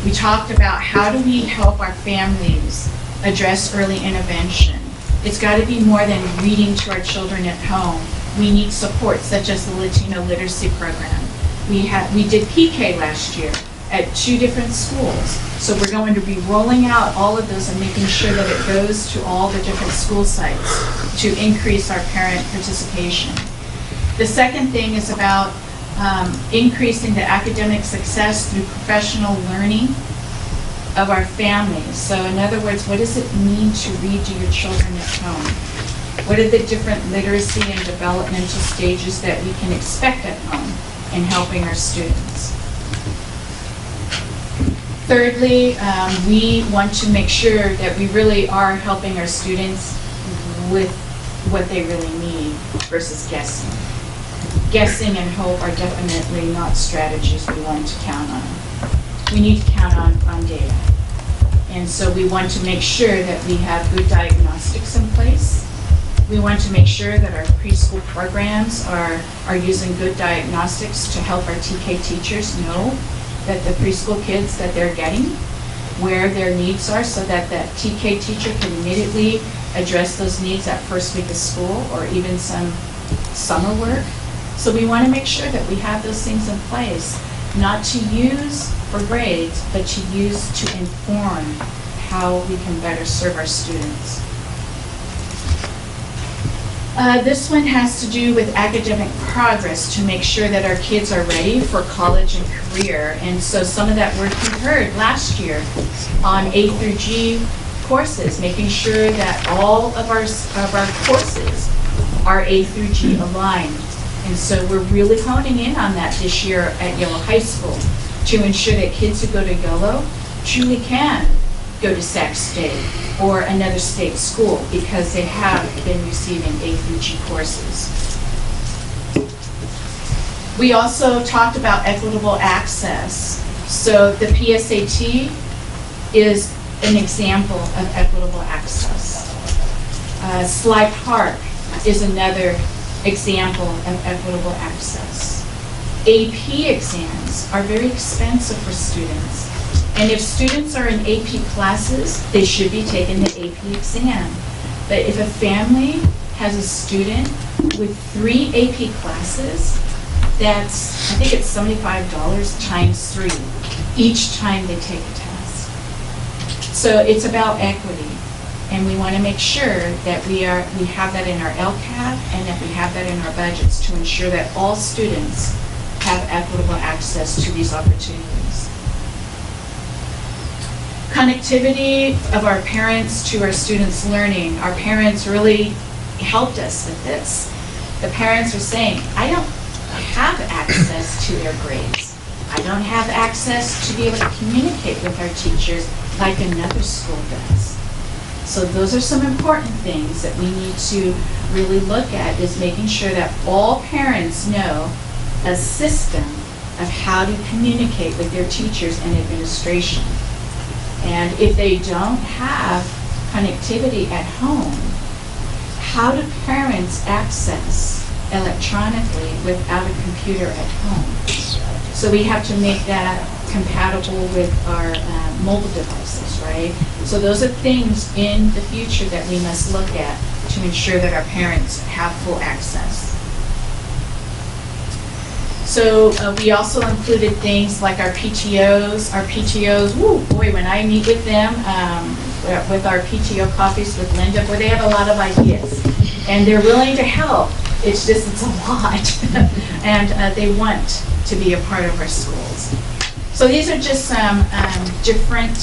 J: we talked about how do we help our families address early intervention. It's got to be more than reading to our children at home. We need support, such as the Latino Literacy Program. We did PK last year at 2 different schools. So we're going to be rolling out all of those and making sure that it goes to all the different school sites to increase our parent participation. The second thing is about increasing the academic success through professional learning of our families. So in other words, what does it mean to read to your children at home? What are the different literacy and developmental stages that we can expect at home in helping our students? Thirdly, we want to make sure that we really are helping our students with what they really need versus guessing. Guessing and hope are definitely not strategies we want to count on. We need to count on data. And so we want to make sure that we have good diagnostics in place. We want to make sure that our preschool programs are using good diagnostics to help our TK teachers know that the preschool kids that they're getting, where their needs are, so that that TK teacher can immediately address those needs that first week of school or even some summer work. So we want to make sure that we have those things in place, not to use for grades, but to use to inform how we can better serve our students. This one has to do with academic progress to make sure that our kids are ready for college and career. And so some of that work you heard last year on A through G courses, making sure that all of our courses are A through G aligned. And so we're really honing in on that this year at Yellow High School to ensure that kids who go to Yellow truly can go to Sac State or another state school because they have been receiving A through G courses. We also talked about equitable access. So the PSAT is an example of equitable access. Sly Park is another example of equitable access. AP exams are very expensive for students. And if students are in AP classes, they should be taking the AP exam. But if a family has a student with 3 AP classes, that's, I think it's $75 times 3 each time they take a test. So it's about equity. And we want to make sure that we have that in our LCAP and that we have that in our budgets to ensure that all students have equitable access to these opportunities. Connectivity of our parents to our students' learning. Our parents really helped us with this. The parents are saying, I don't have access to their grades. I don't have access to be able to communicate with our teachers like another school does. So those are some important things that we need to really look at, is making sure that all parents know a system of how to communicate with their teachers and administration. And if they don't have connectivity at home, how do parents access electronically without a computer at home? So we have to make that compatible with our mobile devices, right? So those are things in the future that we must look at to ensure that our parents have full access. So we also included things like our PTOs. Our PTOs, woo, boy, when I meet with them, with our PTO coffees with Linda, boy, they have a lot of ideas. And they're willing to help. It's just, it's a lot. And they want to be a part of our schools. So these are just some different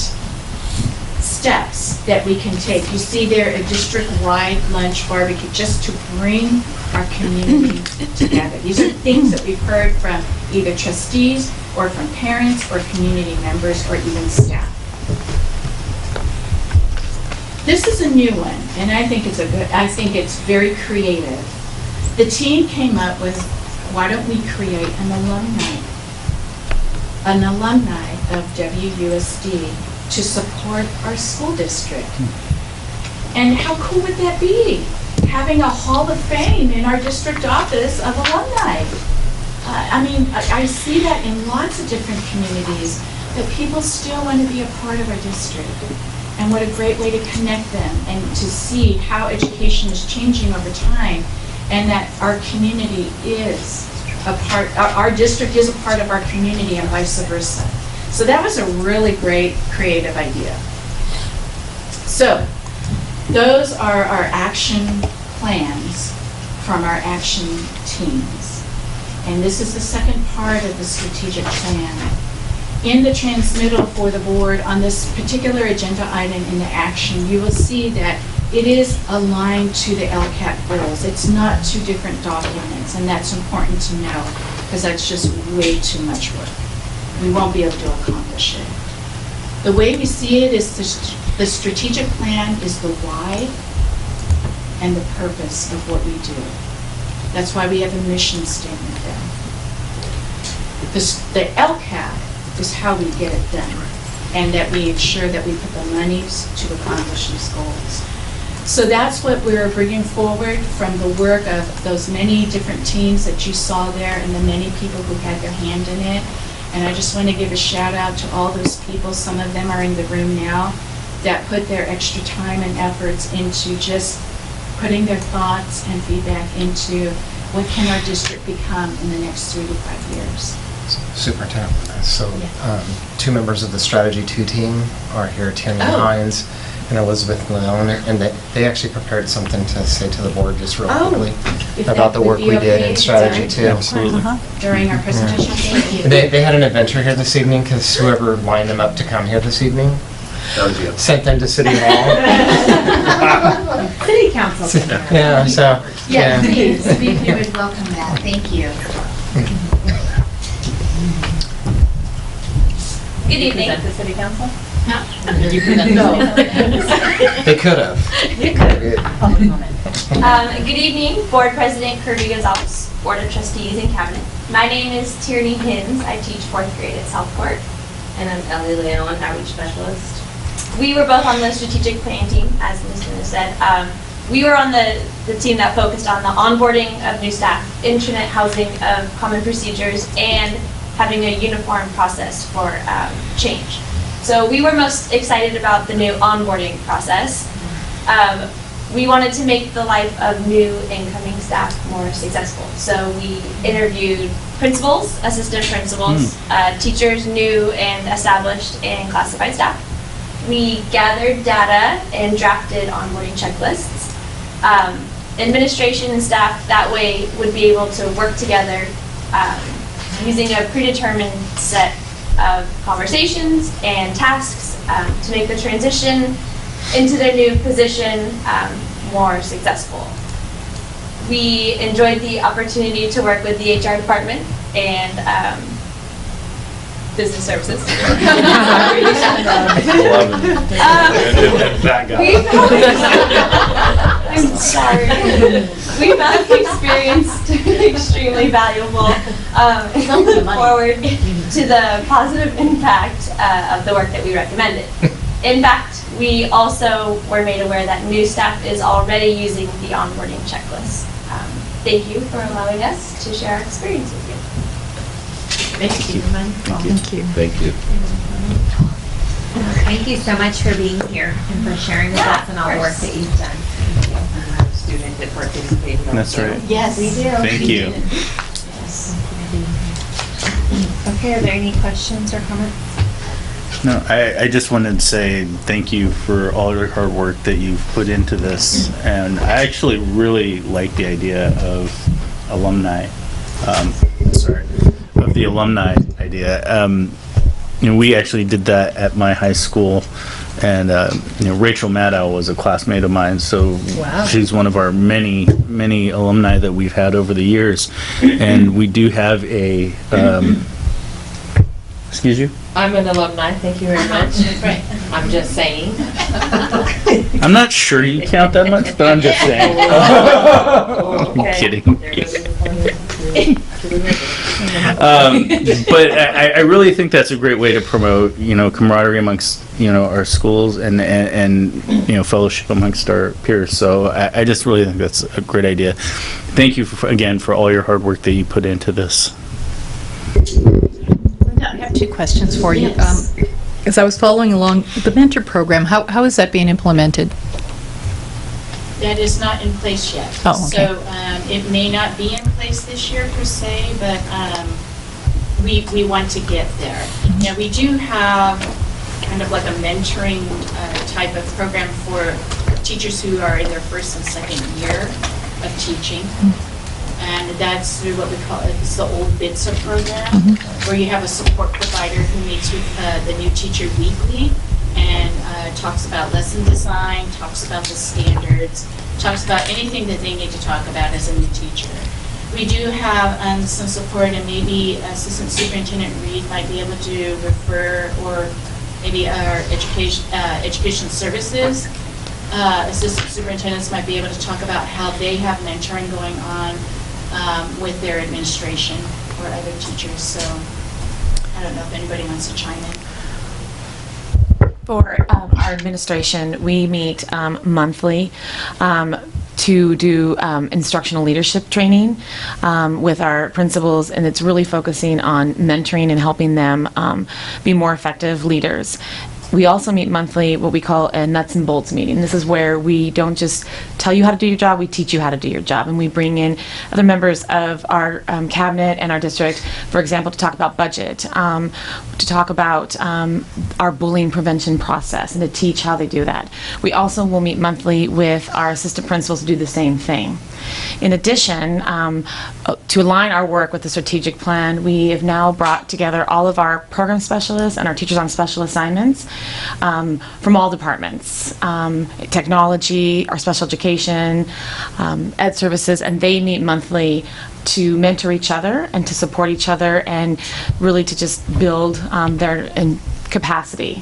J: steps that we can take. You see there a district-wide lunch barbecue just to bring our community together. These are things that we've heard from either trustees or from parents or community members or even staff. This is a new one, and I think it's very creative. The team came up with, why don't we create an alumni of WUSD to support our school district. And how cool would that be? Having a Hall of Fame in our district office of alumni. I see that in lots of different communities, that people still want to be a part of our district. And what a great way to connect them and to see how education is changing over time, and that our community is a part, our district is a part of our community and vice versa. So that was a really great creative idea. So those are our action plans from our action teams. And this is the second part of the strategic plan. In the transmittal for the board on this particular agenda item in the action, you will see that it is aligned to the LCAP goals. It's not two different documents, and that's important to know because that's just way too much work. We won't be able to accomplish it. The way we see it is the strategic plan is the why and the purpose of what we do. That's why we have a mission statement there. The LCAP is how we get it done, and that we ensure that we put the monies to accomplish these goals. So that's what we're bringing forward from the work of those many different teams that you saw there and the many people who had their hand in it. And I just want to give a shout out to all those people, some of them are in the room now, that put their extra time and efforts into just putting their thoughts and feedback into what can our district become in the next 3 to 5 years.
L: Superintendent, so 2 members of the Strategy 2 team are here, Tammy Hines and Elizabeth Malone, and they actually prepared something to say to the board just real
J: Oh,
L: quickly
J: if
L: about
J: that
L: the
J: would
L: work
J: be
L: we did
J: okay
L: in
J: to
L: strategy
J: do
L: too.
F: Absolutely.
J: during our presentation. Thank you.
L: They had an adventure here this evening because whoever lined them up to come here this evening
K: That was you.
L: sent them to City Hall.
A: City council.
L: Yeah, so,
J: Yeah,
L: yeah.
J: please, we would welcome that. Thank you.
A: Good evening.
C: Present to city council?
J: You present
L: They could have.
M: Good evening, Board President Kirby Gonzalez, Board of Trustees and Cabinet. My name is Tierney Hins. I teach 4th grade at Southport.
N: And I'm Ellie Leon, Outreach Specialist.
M: We were both on the strategic plan team, as Ms. Luna said. We were on the team that focused on the onboarding of new staff, internet housing of common procedures, and having a uniform process for change. So we were most excited about the new onboarding process. We wanted to make the life of new incoming staff more successful. So we interviewed principals, assistant principals, teachers, new and established, and classified staff. We gathered data and drafted onboarding checklists. Administration and staff that way would be able to work together using a predetermined set of conversations and tasks to make the transition into their new position more successful. We enjoyed the opportunity to work with the HR department and business services.
F: That guy.
M: I'm sorry. We found the experience to be extremely valuable and look forward to the positive impact of the work that we recommended. In fact, we also were made aware that new staff is already using the onboarding checklist. Thank you for allowing us to share our experience with you.
H: Thank you.
F: Thank you. Thank you.
A: Thank you so much for being here and for sharing with us and all the work that you've done.
N: Student that participated.
F: That's right.
M: Yes, we do.
F: Thank you.
A: Okay, are there any questions or comments?
F: No, I just wanted to say thank you for all your hard work that you've put into this. And I actually really like the idea of alumni, of the alumni idea. We actually did that at my high school. And, Rachel Maddow was a classmate of mine, so she's one of our many, many alumni that we've had over the years. And we do have a, excuse you?
I: I'm an alumni, thank you very much.
J: Right.
I: I'm just saying.
F: I'm not sure you count that much, but I'm just saying. I'm kidding. But I really think that's a great way to promote, camaraderie amongst, our schools and fellowship amongst our peers. So I just really think that's a great idea. Thank you again for all your hard work that you put into this.
H: I have two questions for you.
J: Yes.
H: As I was following along, the mentor program, how is that being implemented?
J: That is not in place yet.
H: Oh, okay.
J: So it may not be in place this year per se, but we want to get there. Now, we do have kind of like a mentoring type of program for teachers who are in their first and second year of teaching. And that's through what we call it's the old BITSA program, where you have a support provider who meets with the new teacher weekly and talks about lesson design, talks about the standards, talks about anything that they need to talk about as a new teacher. We do have some support, and maybe Assistant Superintendent Reed might be able to refer, or maybe our education services assistant superintendents might be able to talk about how they have mentoring going on with their administration or other teachers. So I don't know if anybody wants to chime in.
O: For our administration, we meet monthly to do instructional leadership training with our principals, and it's really focusing on mentoring and helping them be more effective leaders. We also meet monthly what we call a nuts and bolts meeting. This is where we don't just tell you how to do your job, we teach you how to do your job. And we bring in other members of our cabinet and our district, for example, to talk about budget, to talk about our bullying prevention process, and to teach how they do that. We also will meet monthly with our assistant principals to do the same thing. In addition, to align our work with the strategic plan, we have now brought together all of our program specialists and our teachers on special assignments from all departments, technology, our special education, ed services, and they meet monthly to mentor each other and to support each other and really to just build their capacity.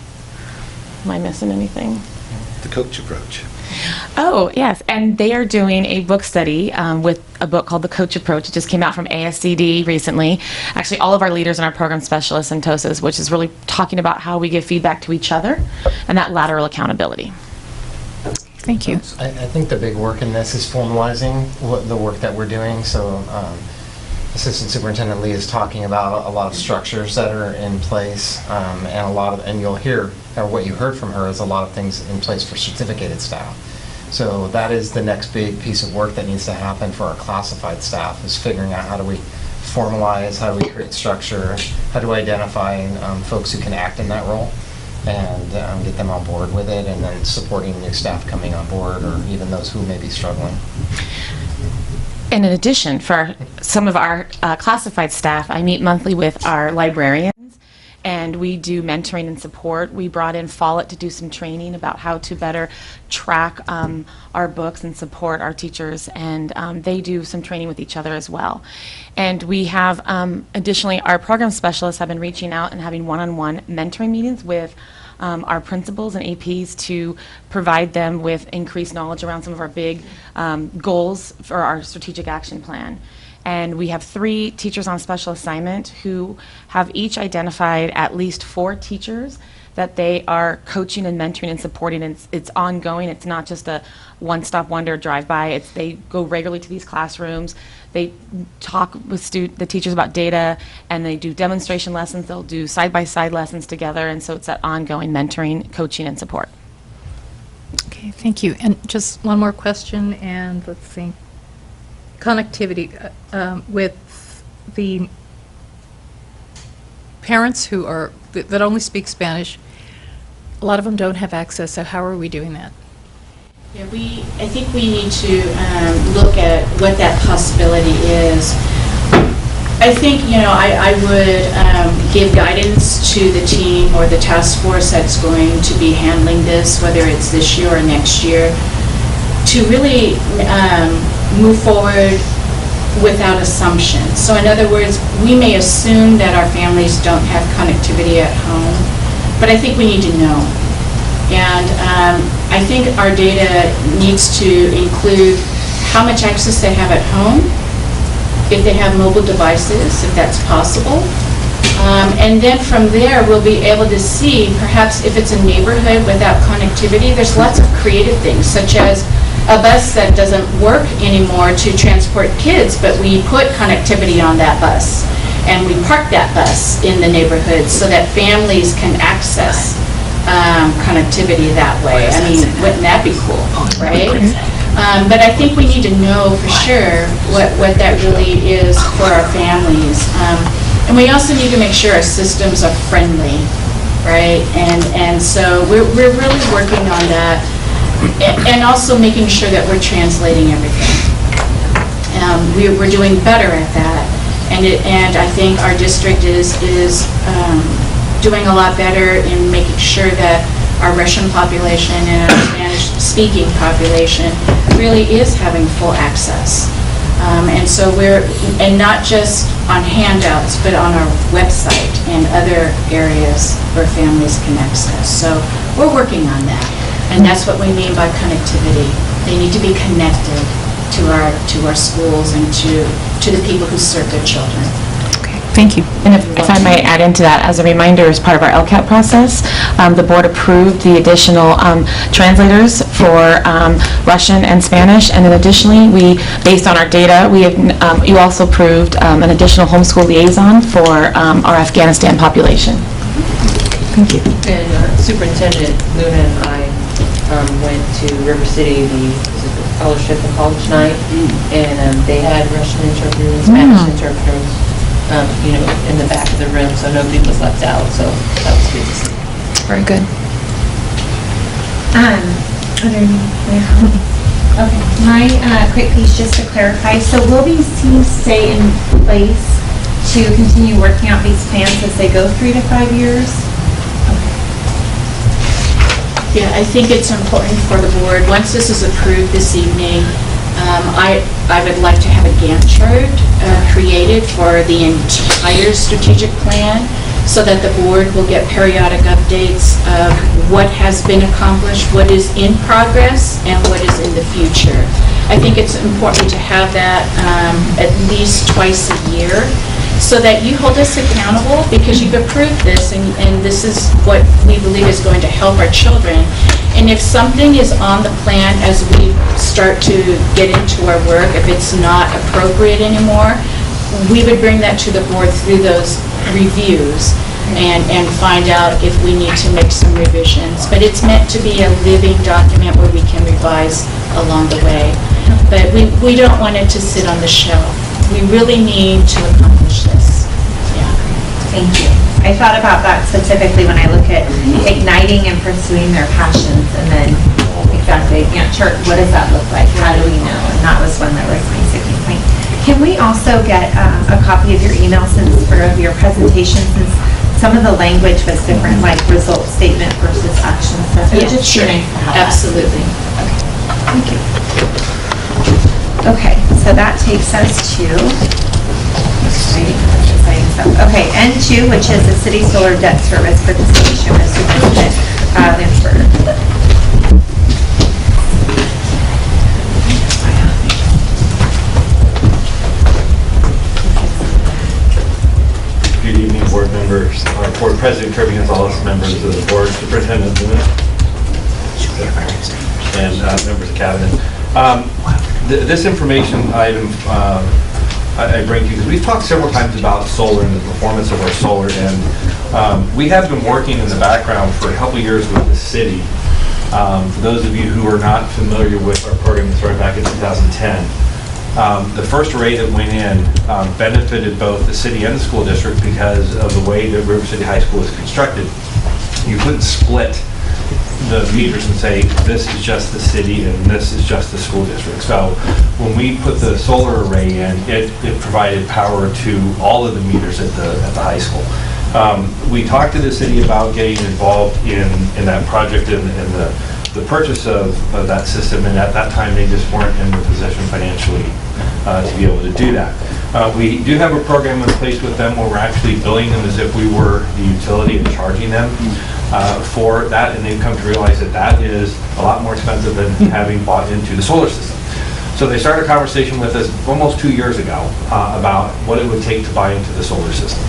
O: Am I missing anything?
K: The coach approach.
O: Oh, yes, and they are doing a book study with a book called The Coach Approach. It just came out from ASCD recently. Actually, all of our leaders and our program specialists and TOSAs, which is really talking about how we give feedback to each other and that lateral accountability.
H: Thank you.
L: I think the big work in this is formalizing the work that we're doing. So Assistant Superintendent Lee is talking about a lot of structures that are in place, and you'll hear, or what you heard from her is a lot of things in place for certificated staff. So that is the next big piece of work that needs to happen for our classified staff, is figuring out how do we formalize, how do we create structure, how do we identify folks who can act in that role, and get them on board with it, and then supporting new staff coming on board, or even those who may be struggling.
O: And in addition, for some of our classified staff, I meet monthly with our librarians, and we do mentoring and support. We brought in Follett to do some training about how to better track our books and support our teachers, and they do some training with each other as well. And we have, additionally, our program specialists have been reaching out and having one-on-one mentoring meetings with our principals and APs to provide them with increased knowledge around some of our big goals for our strategic action plan. And we have 3 teachers on special assignment who have each identified at least 4 teachers that they are coaching and mentoring and supporting. And it's ongoing. It's not just a one-stop wonder drive-by. They go regularly to these classrooms. They talk with the teachers about data, and they do demonstration lessons. They'll do side-by-side lessons together, and so it's that ongoing mentoring, coaching, and support.
H: Okay, thank you. And just one more question, and let's see. Connectivity with the parents who are that only speak Spanish. A lot of them don't have access, so how are we doing that?
J: Yeah, I think we need to look at what that possibility is. I think, I would give guidance to the team or the task force that's going to be handling this, whether it's this year or next year, to really move forward without assumptions. So in other words, we may assume that our families don't have connectivity at home, but I think we need to know. And I think our data needs to include how much access they have at home, if they have mobile devices, if that's possible. And then from there, we'll be able to see, perhaps if it's a neighborhood without connectivity, there's lots of creative things, such as a bus that doesn't work anymore to transport kids, but we put connectivity on that bus. And we park that bus in the neighborhood so that families can access connectivity that way. I mean, wouldn't that be cool, right? But I think we need to know for sure what that really is for our families. And we also need to make sure our systems are friendly, right? And so we're really working on that, and also making sure that we're translating everything. We're doing better at that, and I think our district is doing a lot better in making sure that our Russian population and our Spanish-speaking population really is having full access. And so and not just on handouts, but on our website and other areas where families can access. So we're working on that, and that's what we mean by connectivity. They need to be connected to our schools and to the people who serve their children.
O: Thank you. And if I might add into that, as a reminder, as part of our LCAP process, the board approved the additional translators for Russian and Spanish, and then additionally, based on our data, you also approved an additional homeschool liaison for our Afghanistan population. Thank you.
I: And Superintendent Luna and I went to River City, was it the Fellowship of College Night, and they had Russian interpreters and Spanish interpreters, in the back of the room, so nobody was left out, so that was good to see.
H: Very good.
A: Okay, my quick piece just to clarify, so will these teams stay in place to continue working out these plans as they go 3 to 5 years?
J: Yeah, I think it's important for the board, once this is approved this evening, I would like to have a Gantt chart created for the entire strategic plan so that the board will get periodic updates of what has been accomplished, what is in progress, and what is in the future. I think it's important to have that at least twice a year so that you hold us accountable because you've approved this and this is what we believe is going to help our children. And if something is on the plan as we start to get into our work, if it's not appropriate anymore, we would bring that to the board through those reviews and find out if we need to make some revisions. But it's meant to be a living document where we can revise along the way. But we don't want it to sit on the shelf. We really need to accomplish this. Yeah.
A: Thank you. I thought about that specifically when I look at igniting and pursuing their passions, and then exactly, church, what does that look like? How do we know? And that was one that was my sticking point. Can we also get a copy of your email of your presentation, since some of the language was different, like result statement versus action step?
J: Yeah, sure. Absolutely.
A: Okay. Thank you. Okay, so that takes us to exciting stuff. Okay, N2, which is the city solar debt service participation with Superintendent Landsberger.
K: Good evening, board members, board president Kirby Gonzalez, members of the board, superintendent and members of cabinet. This information item I bring to you because we've talked several times about solar and the performance of our solar, and we have been working in the background for a couple years with the city. For those of you who are not familiar with our program that started back in 2010, the first array that went in benefited both the city and the school district because of the way that River City High School is constructed. You couldn't split the meters and say this is just the city and this is just the school district. So when we put the solar array in, it provided power to all of the meters at the high school. We talked to the city about getting involved in that project and the purchase of that system, and at that time they just weren't in the position financially to be able to do that. We do have a program in place with them where we're actually billing them as if we were the utility and charging them for that, and they've come to realize that that is a lot more expensive than having bought into the solar system. So they started a conversation with us almost 2 years ago about what it would take to buy into the solar system.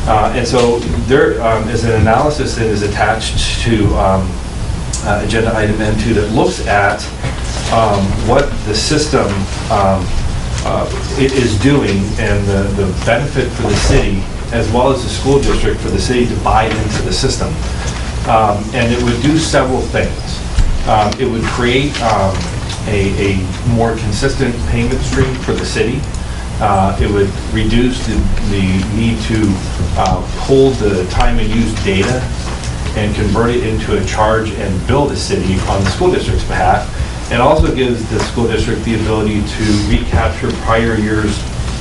K: And so there is an analysis that is attached to agenda item N2 that looks at what the system is doing and the benefit for the city as well as the school district for the city to buy into the system. And it would do several things. It would create a more consistent payment stream for the city. It would reduce the need to pull the time and use data and convert it into a charge and bill the city on the school district's behalf. It also gives the school district the ability to recapture prior year's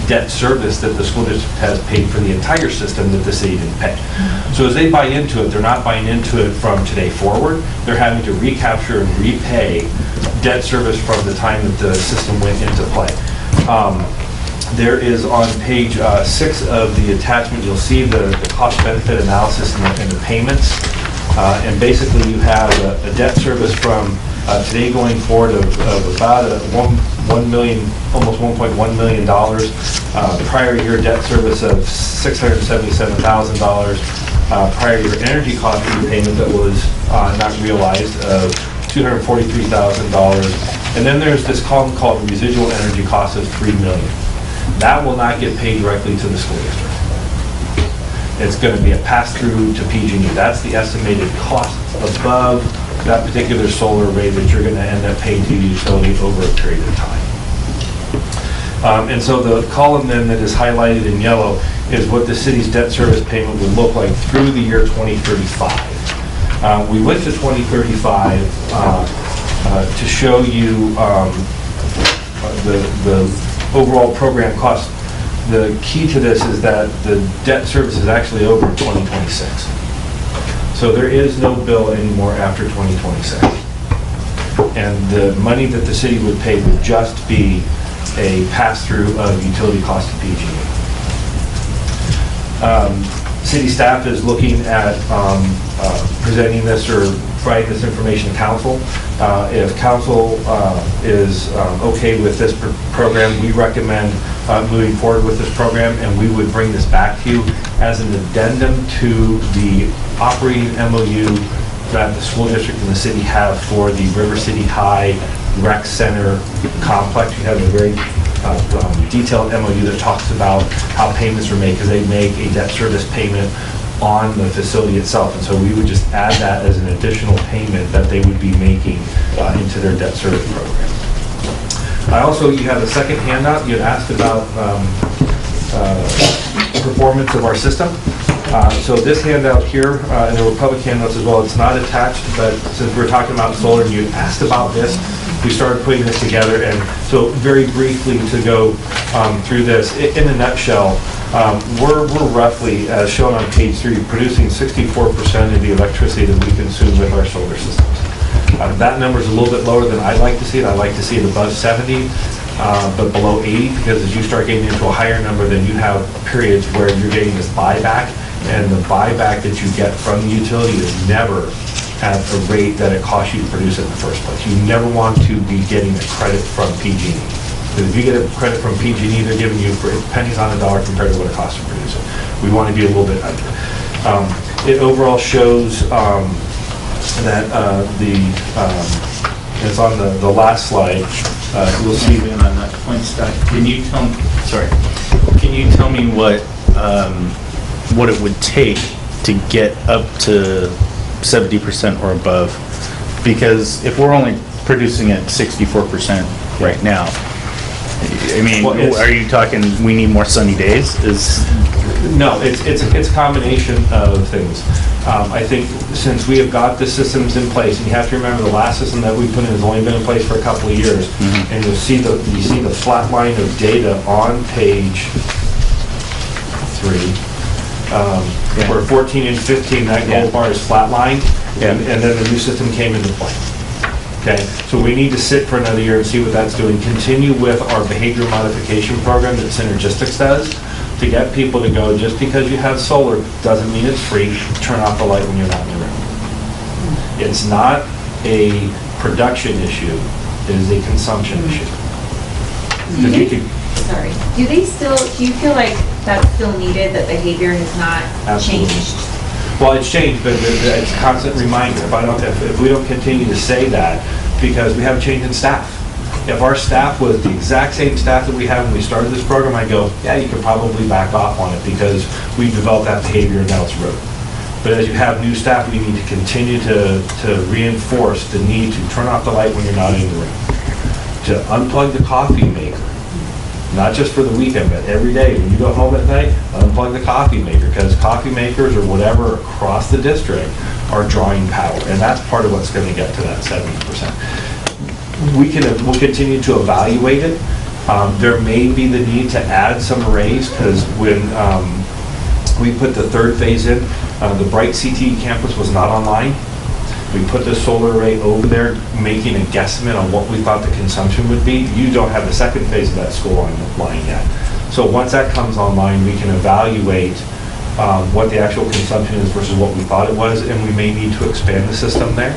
K: debt service that the school district has paid for the entire system that the city didn't pay. So as they buy into it, they're not buying into it from today forward. They're having to recapture and repay debt service from the time that the system went into play. There is on page 6 of the attachment, you'll see the cost-benefit analysis and the payments. And basically you have a debt service from today going forward of about $1 million, almost $1.1 million. Prior year debt service of $677,000. Prior year energy cost repayment that was not realized of $243,000. And then there's this column called residual energy costs of $3 million. That will not get paid directly to the school district. It's going to be a pass-through to PG&E. That's the estimated cost above that particular solar array that you're going to end up paying to your utility over a period of time. And so the column then that is highlighted in yellow is what the city's debt service payment would look like through the year 2035. We went to 2035 to show you the overall program cost. The key to this is that the debt service is actually over in 2026. So there is no bill anymore after 2026. And the money that the city would pay would just be a pass-through of utility cost to PG&E. City staff is looking at presenting this or providing this information to council. If council is okay with this program, we recommend moving forward with this program, and we would bring this back to you as an addendum to the operating MOU that the school district and the city have for the River City High Rec Center complex. We have a very detailed MOU that talks about how payments are made, because they make a debt service payment on the facility itself, and so we would just add that as an additional payment that they would be making into their debt service program. You have a second handout. You had asked about performance of our system. So this handout here, and there were public handouts as well, it's not attached, but since we're talking about solar and you asked about this, we started putting this together. And so very briefly to go through this, in a nutshell, we're roughly, as shown on page 3, producing 64% of the electricity that we consume with our solar systems. That number is a little bit lower than I'd like to see it. I'd like to see it above 70, but below 80, because as you start getting into a higher number, then you have periods where you're getting this buyback, and the buyback that you get from the utility is never at the rate that it costs you to produce it in the first place. You never want to be getting a credit from PG&E. Because if you get a credit from PG&E, they're giving you pennies on the dollar compared to what it costs to produce it. We want to be a little bit under. It overall shows that it's on the last slide. You'll see
F: on that point, Scott. Can you tell me what it would take to get up to 70% or above? Because if we're only producing at 64% right now, I mean, are you talking we need more sunny days?
K: No, it's a combination of things. I think since we have got the systems in place, and you have to remember the last system that we put in has only been in place for a couple of years, and you see the flat line of data on page 3. Where 14 and 15, that gold bar is flatlined, and then the new system came into play. Okay, so we need to sit for another year and see what that's doing. Continue with our behavior modification program that Synergistics does to get people to go, just because you have solar doesn't mean it's free. Turn off the light when you're not in the room. It's not a production issue, it is a consumption issue.
A: Sorry. Do you feel like that's still needed, that behavior has not changed?
K: Well, it's changed, but it's a constant reminder. If we don't continue to say that, because we have a change in staff. If our staff was the exact same staff that we had when we started this program, I'd go, yeah, you could probably back off on it because we've developed that behavior and now it's rote. But as you have new staff, we need to continue to reinforce the need to turn off the light when you're not in the room, to unplug the coffee maker. Not just for the weekend, but every day when you go home at night, unplug the coffee maker, because coffee makers or whatever across the district are drawing power, and that's part of what's going to get to that 70%. We'll continue to evaluate it. There may be the need to add some arrays, because when we put the third phase in, the Bright CTE campus was not online. We put the solar array over there, making a guesstimate on what we thought the consumption would be. You don't have the second phase of that school online yet. So once that comes online, we can evaluate what the actual consumption is versus what we thought it was, and we may need to expand the system there.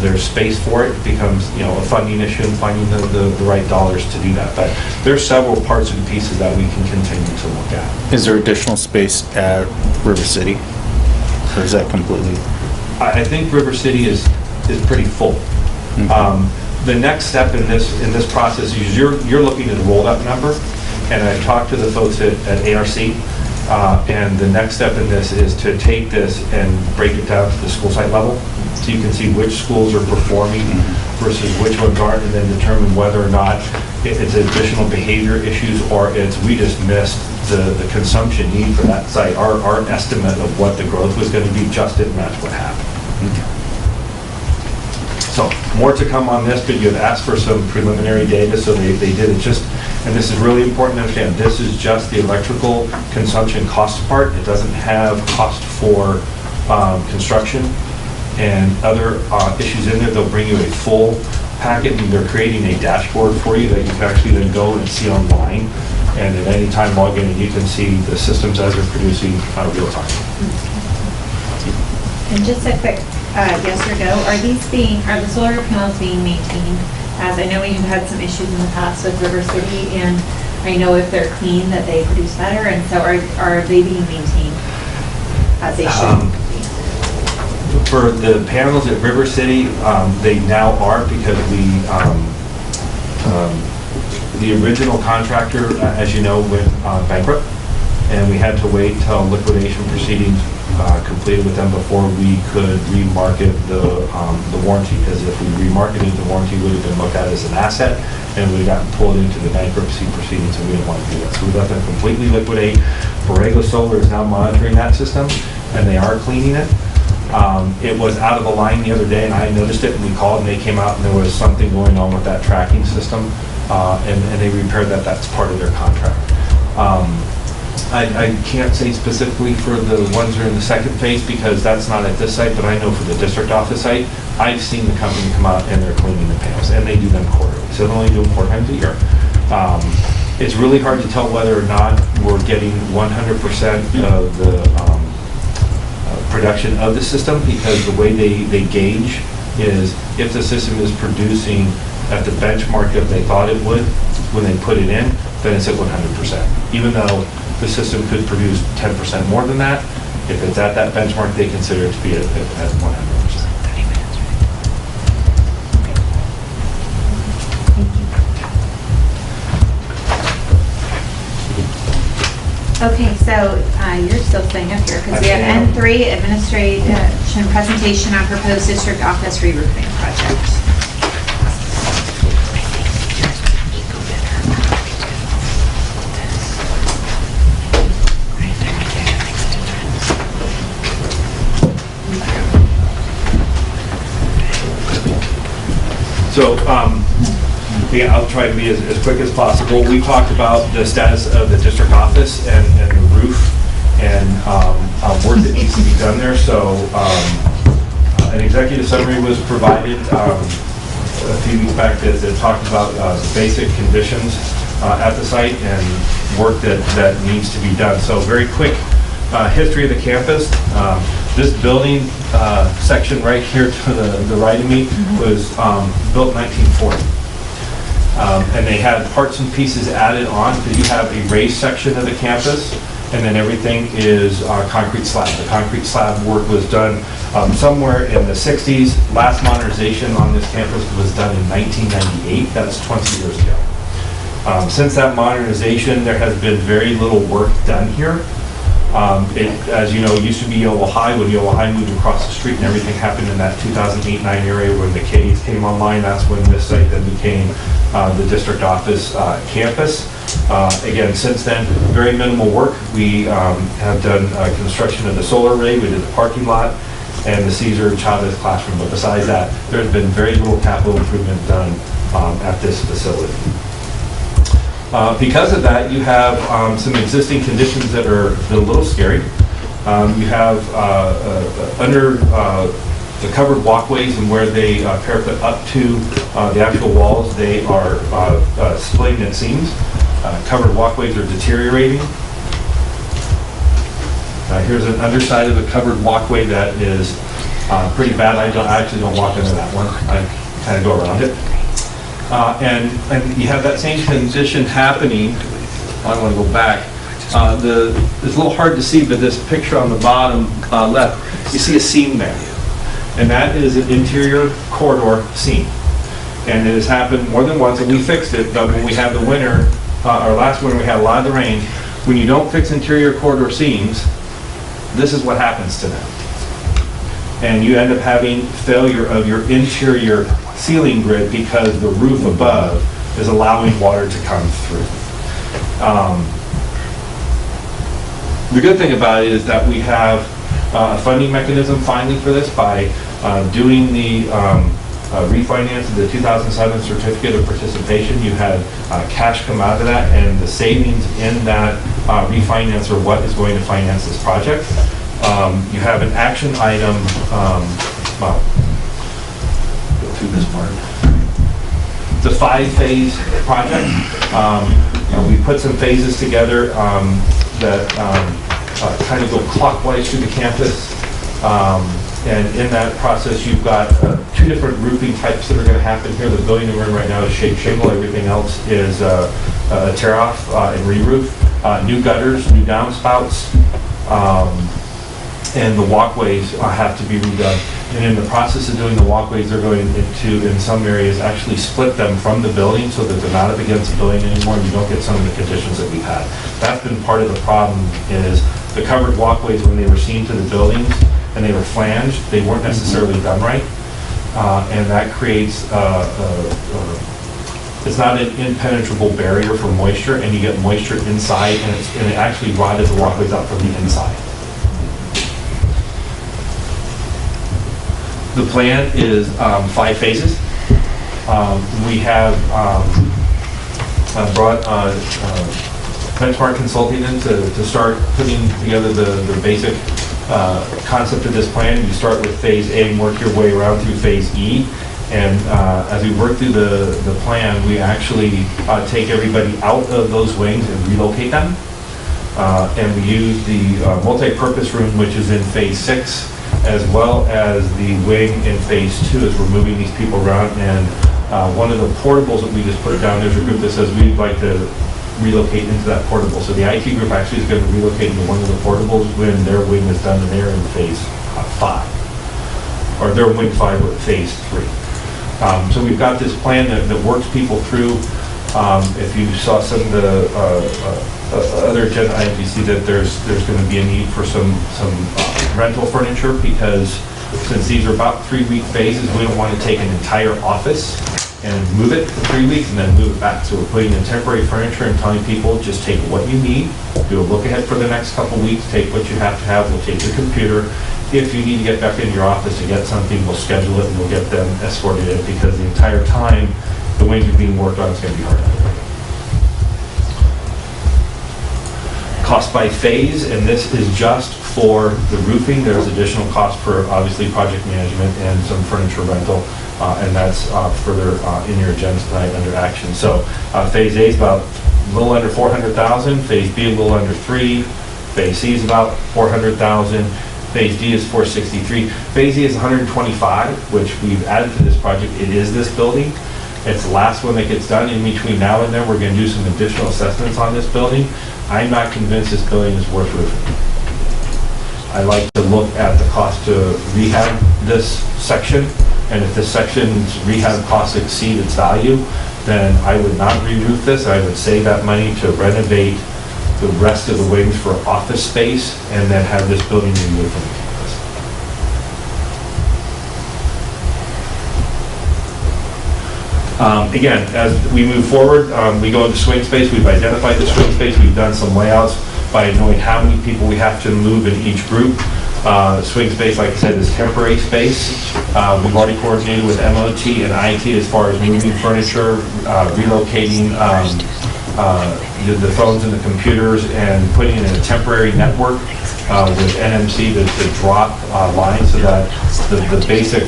K: There's space for it. It becomes, a funding issue and finding the right dollars to do that. But there's several parts and pieces that we can continue to look at.
F: Is there additional space at River City, or is that completely?
K: I think River City is pretty full. The next step in this process is you're looking at a rolled up number, and I talked to the folks at ARC, And the next step in this is to take this and break it down to the school site level, so you can see which schools are performing versus which ones aren't, and then determine whether or not it's additional behavior issues or it's we just missed the consumption need for that site. Our estimate of what the growth was going to be just didn't match what happened. So more to come on this, but you had asked for some preliminary data, so they did it just, and this is really important to understand, this is just the electrical consumption cost part. It doesn't have cost for construction and other issues in there. They'll bring you a full packet, and they're creating a dashboard for you that you can actually then go and see online, and at any time log in and you can see the systems as they're producing real time.
A: And just a quick yes or no, are the solar panels being maintained? As I know we've had some issues in the past with River City, and I know if they're clean that they produce better, and so are they being maintained as they should?
K: For the panels at River City, they now are, because the original contractor, as you know, went bankrupt, and we had to wait till liquidation proceedings completed with them before we could remarket the warranty, because if we remarketed the warranty, it would have been looked at as an asset and we got pulled into the bankruptcy proceedings, and we didn't want to do that. So we let them completely liquidate. Borrego Solar is now monitoring that system, and they are cleaning it. It was out of the line the other day, and I noticed it, and we called, and they came out, and there was something going on with that tracking system, and they repaired that. That's part of their contract. I can't say specifically for the ones that are in the second phase, because that's not at this site, but I know for the district office site, I've seen the company come out and they're cleaning the panels, and they do them quarterly, so they only do them 4 times a year. It's really hard to tell whether or not we're getting 100% of the production of the system, because the way they gauge is if the system is producing at the benchmark that they thought it would when they put it in, then it's at 100%. Even though the system could produce 10% more than that, if it's at that benchmark, they consider it to be at 100%.
A: Okay, so you're still staying up here because we have N3, administration presentation on proposed district office re-roofing project.
K: So, yeah, I'll try to be as quick as possible. We talked about the status of the district office and the roof and work that needs to be done there. So an executive summary was provided a few weeks back that talked about the basic conditions at the site and work that needs to be done. So very quick history of the campus. This building section right here to the right of me was built in 1940. And they had parts and pieces added on, because you have a raised section of the campus, and then everything is concrete slab. The concrete slab work was done somewhere in the 60s. Last modernization on this campus was done in 1998. That's 20 years ago. Since that modernization, there has been very little work done here. As you know, it used to be Yolo High. When Yolo High moved across the street and everything happened in that 2008-9 area when the K's came online, that's when this site then became the district office campus. Again, since then, very minimal work. We have done construction of the solar array, we did the parking lot, and the Caesar Chavez classroom. But besides that, there's been very little capital improvement done at this facility. Because of that, you have some existing conditions that are a little scary. You have under the covered walkways and where they parapet up to the actual walls, they are splitting at seams. Covered walkways are deteriorating. Here's an underside of a covered walkway that is pretty bad. I actually don't walk into that one. I kind of go around it. And you have that same condition happening. I want to go back. It's a little hard to see, but this picture on the bottom left, you see a seam there. And that is an interior corridor seam. And it has happened more than once, and we fixed it, but when we had the winter, our last winter, we had a lot of the rain, When you don't fix interior corridor seams, this is what happens to them. And you end up having failure of your interior ceiling grid because the roof above is allowing water to come through. The good thing about it is that we have a funding mechanism finally for this by doing the refinance of the 2007 certificate of participation. You had cash come out of that, and the savings in that refinance are what is going to finance this project. You have an action item, well, go through this part. It's a 5-phase project. We put some phases together that kind of go clockwise through the campus. And in that process, you've got 2 different roofing types that are going to happen here. The building that we're in right now is shake shingle. Everything else is a tear-off and re-roof. New gutters, new downspouts, and the walkways have to be redone. And in the process of doing the walkways, they're going into, in some areas, actually split them from the building so that they're not up against the building anymore, and you don't get some of the conditions that we've had. That's been part of the problem, is the covered walkways, when they were seen to the buildings and they were flanged, they weren't necessarily done right. And that creates, it's not an impenetrable barrier for moisture, and you get moisture inside, and it actually rotted the walkways out from the inside. The plan is 5 phases. We have brought Benchmark Consulting in to start putting together the basic concept of this plan. You start with phase A and work your way around through phase E. And as we work through the plan, we actually take everybody out of those wings and relocate them. And we use the multi-purpose room, which is in phase 6, as well as the wing in phase 2 as we're moving these people around. And one of the portables that we just put down, there's a group that says we'd like to relocate into that portable. So the IT group actually is going to relocate into one of the portables when their wing is done, and they're in phase 5. Or their wing 5 with phase 3. So we've got this plan that works people through. If you saw some of the other agenda items, you see that there's going to be a need for some rental furniture, because since these are about 3-week phases, we don't want to take an entire office and move it for 3 weeks and then move it back. So we're putting in temporary furniture and telling people, just take what you need, do a look ahead for the next couple weeks, take what you have to have, we'll take your computer. If you need to get back into your office to get something, we'll schedule it and we'll get them escorted in, because the entire time the wings are being worked on, it's going to be hard. Cost by phase, and this is just for the roofing. There's additional cost for obviously project management and some furniture rental, and that's further in your agenda tonight under action. So phase A is about a little under 400,000, phase B a little under 3, phase C is about 400,000, phase D is 463, phase E is 125, which we've added to this project. It is this building. It's the last one that gets done. In between now and then, we're going to do some additional assessments on this building. I'm not convinced this building is worth roofing. I like to look at the cost to rehab this section, and if this section's rehab costs exceed its value, then I would not re-roof this. I would save that money to renovate the rest of the wings for office space, and then have this building removed from the campus. Again, as we move forward, we go into swing space. We've identified the swing space. We've done some layouts by knowing how many people we have to move in each group. Swing space, like I said, is temporary space. We've already coordinated with MOT and IT as far as moving furniture, relocating the phones and the computers, and putting in a temporary network with NMC to drop lines so that the basic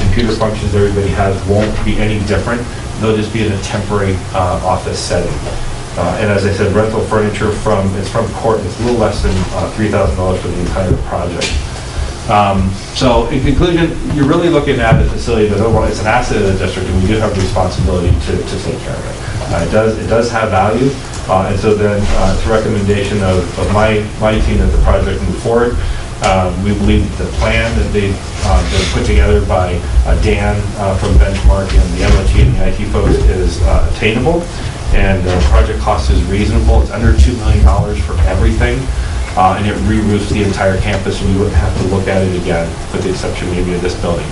K: computer functions everybody has won't be any different. They'll just be in a temporary office setting. And as I said, rental furniture it's from court. It's a little less than $3,000 for the entire project. So in conclusion, you're really looking at a facility that overall it's an asset of the district, and we do have the responsibility to take care of it. It does have value, and so then it's a recommendation of my team that the project move forward. We believe that the plan that they've put together by Dan from Benchmark and the MOT and the IT folks is attainable. and the project cost is reasonable. It's under $2 million for everything, and it re-roofs the entire campus, and we wouldn't have to look at it again, with the exception maybe of this building,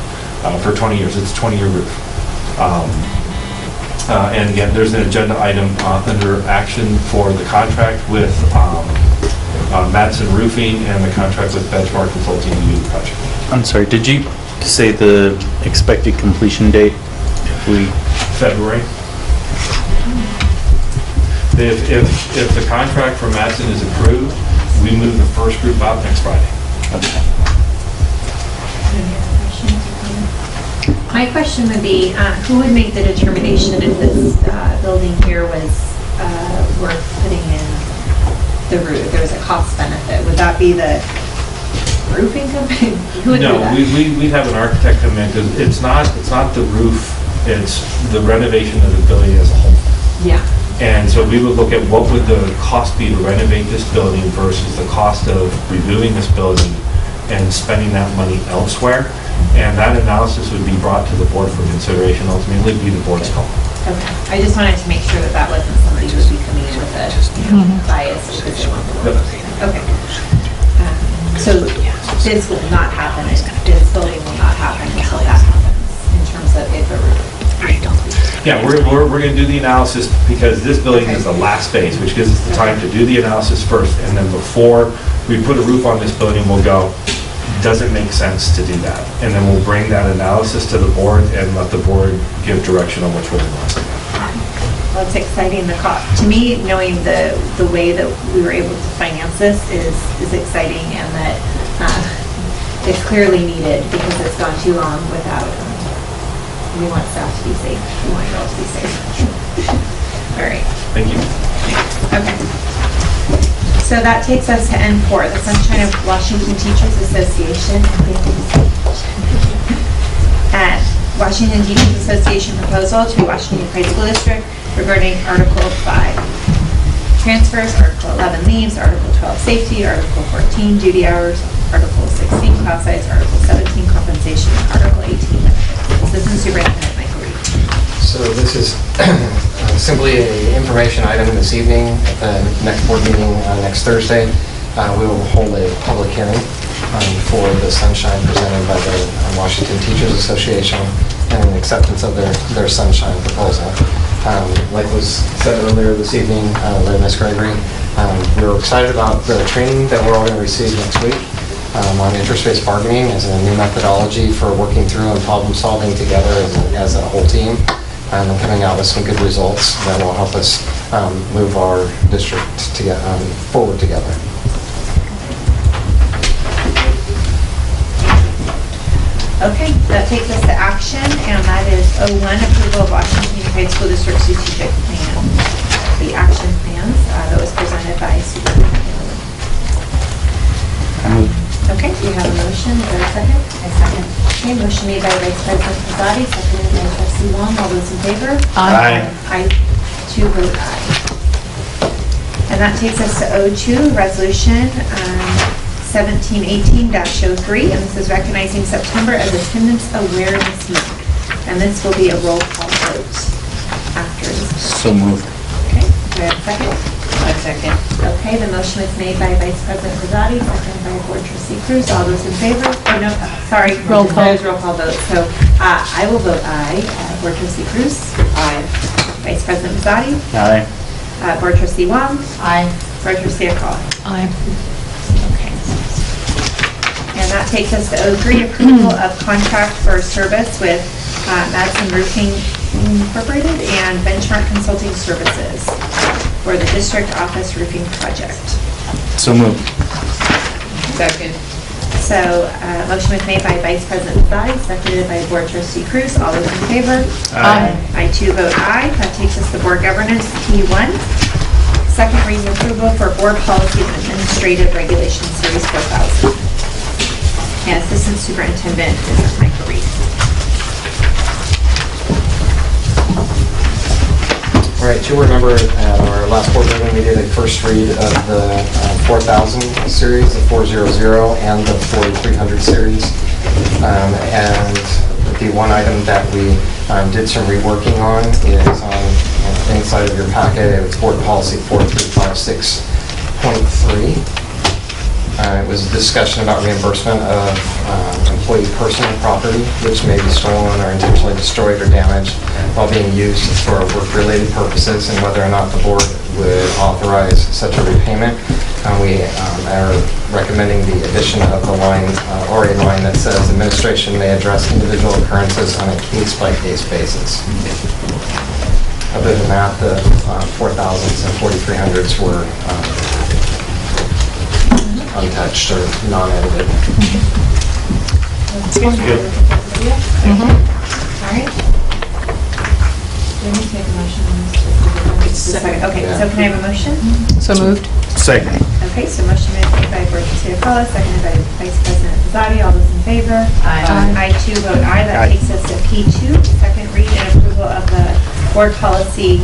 K: for 20 years. It's a 20-year roof. And again, there's an agenda item under action for the contract with Madsen Roofing and the contract with Benchmark Consulting to do the project.
F: I'm sorry, did you say the expected completion date?
K: February. If the contract for Madsen is approved, we move the first group out next Friday.
A: My question would be, who would make the determination if this building here was worth putting in the roof? There was a cost benefit. Would that be the roofing company? Who would do that?
K: No, we'd have an architect come in, because it's not the roof, it's the renovation of the building as a whole.
A: Yeah.
K: And so we would look at what would the cost be to renovate this building versus the cost of removing this building and spending that money elsewhere. And that analysis would be brought to the board for consideration. Ultimately, it'd be the board's call.
A: Okay. I just wanted to make sure that that wasn't somebody who would be coming in with a bias because they want the roof. Okay. So this will not happen. This building will not happen until that happens in terms of if a roof.
K: Yeah, we're going to do the analysis, because this building is the last phase, which gives us the time to do the analysis first, and then before we put a roof on this building, we'll go, does it make sense to do that? And then we'll bring that analysis to the board and let the board give direction on which way we want to go.
A: Well, it's exciting. To me, knowing the way that we were able to finance this is exciting, and that it's clearly needed because it's gone too long without. We want staff to be safe. We want you all to be safe. All right.
K: Thank you.
A: Okay. So that takes us to N4, the Sunshine of Washington Teachers Association. Washington Teachers Association proposal to Washington High School District regarding Article 5. Transfers, Article 11 leaves, Article 12 safety, Article 14 duty hours, Article 16 class size, Article 17 compensation, and Article 18 benefits. Assistant Superintendent Michael Reed.
L: So this is simply an information item this evening. At the next board meeting next Thursday, we will hold a public hearing for the sunshine presented by the Washington Teachers Association and an acceptance of their sunshine proposal. Like was said earlier this evening by Ms. Gregory, we're excited about the training that we're all going to receive next week on interest-based bargaining as a new methodology for working through and problem solving together as a whole team, and coming out with some good results that will help us move our district forward together.
A: Okay, that takes us to action, and that is 01, approval of Washington High School District Strategic Plan. The action plans that was presented by Superintendent. Okay, we have a motion. Is there a second? I second. Okay, motion made by Vice President Pizzotti, seconded by Trustee Wong. All those in favor?
F: Aye.
A: I too vote aye. And that takes us to 02, resolution 1718-03, and this is recognizing September as Attendance Awareness Month. And this will be a roll call vote after this.
F: So moved.
A: Okay, do I have a second?
N: I second.
A: Okay, the motion was made by Vice President Pizzotti, seconded by Board Trustee Cruz. All those in favor? Oh, no, sorry.
C: Roll call.
A: There's roll call vote. So I will vote aye. Board Trustee Cruz? Aye. Vice President Pizzotti?
F: Aye.
A: Board Trustee Wong?
C: Aye.
A: Board Trustee Akal?
H: Aye.
A: Okay. And that takes us to 03, approval of contract for service with Madsen Roofing Incorporated and Benchmark Consulting Services for the district office roofing project.
F: So moved.
N: Second.
A: So, motion was made by Vice President Pizzotti, seconded by Board Trustee Cruz. All those in favor?
F: Aye.
A: I too vote aye. That takes us to board governance, T1. Second reading approval for board policy and administrative regulation series 4000. And Assistant Superintendent is Michael Reed.
L: All right, you remember at our last board meeting, we did a first read of the 4000 series, the 400, and the 4300 series. And the one item that we did some reworking on is on inside of your packet. It was Board Policy 4356.3. It was a discussion about reimbursement of employee personal property, which may be stolen or intentionally destroyed or damaged while being used for work-related purposes, and whether or not the board would authorize such a repayment. We are recommending the addition of the line, or a line that says, administration may address individual occurrences on a case-by-case basis. Other than that, the 4,000s and 4,300s were untouched or non-edited.
A: All right. Let me take a motion on this. Okay, so can I have a motion?
H: So moved.
F: Second.
A: Okay, so motion made by Board Secretary Paula, seconded by Vice President Pizzotti. All those in favor?
H: Aye.
A: I too vote aye. That
F: Aye.
A: takes us to P2, second read and approval of the Board Policy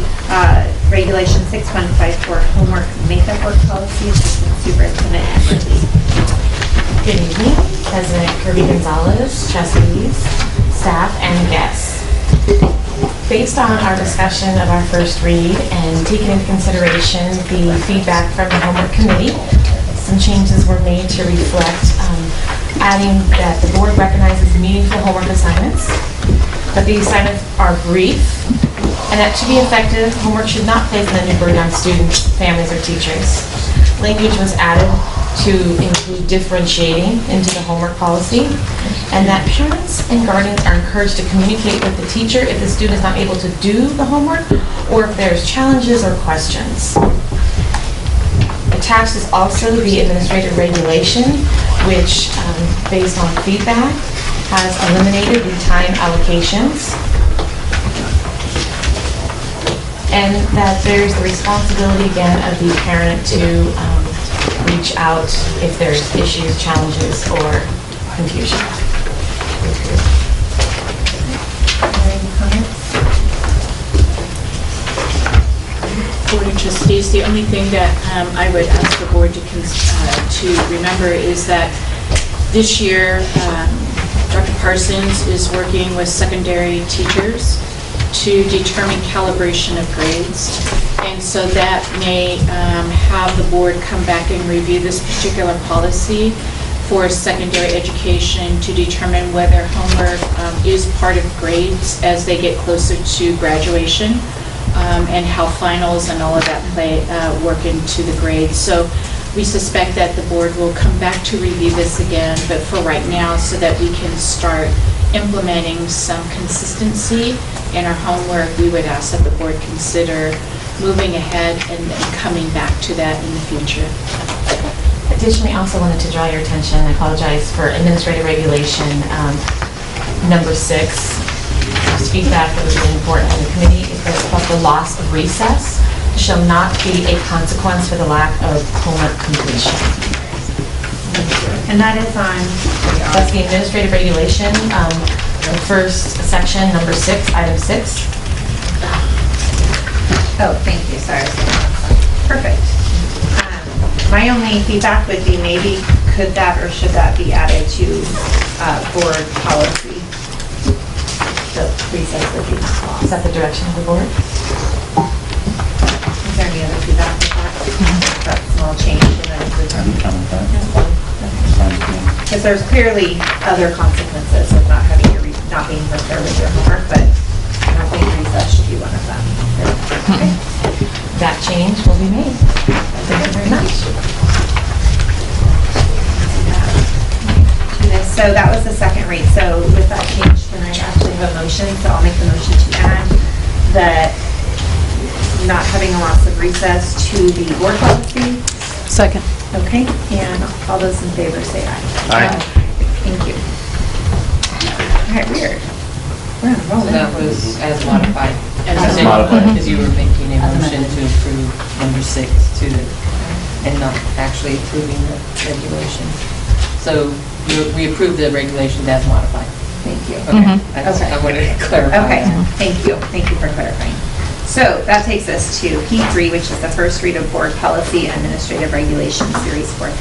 A: Regulation 6154, homework makeup work policy. Assistant Superintendent Everly.
O: Good evening, President Kirby Gonzalez, trustees, staff, and guests. Based on our discussion of our first read and taking into consideration the feedback from the homework committee, some changes were made to reflect adding that the board recognizes meaningful homework assignments, but the assignments are brief, and that to be effective, homework should not place an undue burden on students, families, or teachers. Language was added to include differentiating into the homework policy, and that parents and guardians are encouraged to communicate with the teacher if the student is not able to do the homework or if there's challenges or questions. Attached is also the administrative regulation, which, based on feedback, has eliminated the time allocations, and that there's the responsibility again of the parent to reach out if there's issues, challenges, or confusion.
A: Any comments?
J: Board of Trustees, the only thing that I would ask the board to remember is that this year, Dr. Parsons is working with secondary teachers to determine calibration of grades. And so that may have the board come back and review this particular policy for secondary education to determine whether homework is part of grades as they get closer to graduation, and how finals and all of that work into the grades. So we suspect that the board will come back to review this again, but for right now, so that we can start implementing some consistency in our homework, we would ask that the board consider moving ahead and coming back to that in the future.
O: Additionally, I also wanted to draw your attention, I apologize, for administrative regulation number 6. Feedback that was really important in the committee is that the loss of recess shall not be a consequence for the lack of homework completion.
A: And that is on?
O: That's the administrative regulation, the first section, number 6, item 6.
A: Oh, thank you, sorry. Perfect. My only feedback would be maybe could that or should that be added to board policy? The recess would be not lost.
O: Is that the direction of the board?
A: Is there any other feedback with that? That small change in the
F: I'm fine with that.
A: Because there's clearly other consequences of not having your, not being prepared with your homework, but I don't think recess should be one of them. Okay.
O: That change will be made. Thank you very much.
A: So that was the second read. So with that change, can I actually have a motion? So I'll make the motion to add the not having a loss of recess to the board policy.
H: Second.
A: Okay, and all those in favor say aye.
F: Aye.
A: Thank you. All right, weird. We're on a roll
N: So
A: now.
N: that was as modified.
F: As modified.
N: Because you were making a motion to approve number 6 and not actually approving the regulation. So we approved the regulations as modified.
A: Thank you.
N: Okay. I wanted to clarify.
A: Okay, thank you. Thank you for clarifying. So that takes us to P3, which is the first read of Board Policy Administrative Regulation Series 4000.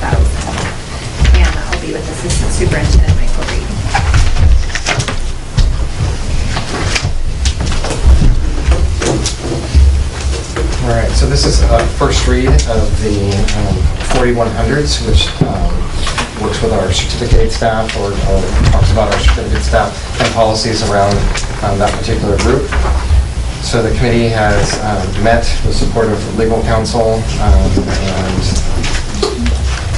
A: And that will be with Assistant Superintendent Michael Reed.
L: This is a first read of the 4100s, which works with our certificate staff or talks about our certificate staff and policies around that particular group. So the committee has met with support of legal counsel and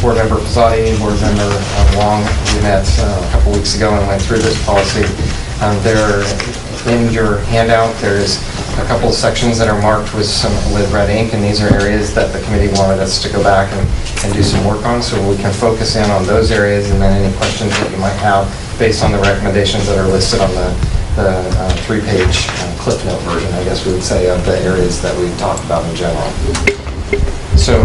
L: Board Member Pizzati, Board Member Wong. We met a couple weeks ago and went through this policy. There, in your handout, there's a couple of sections that are marked with red ink, and these are areas that the committee wanted us to go back and do some work on, so we can focus in on those areas, and then any questions that you might have based on the recommendations that are listed on the 3-page cliff note version, I guess we would say, of the areas that we talked about in general. So,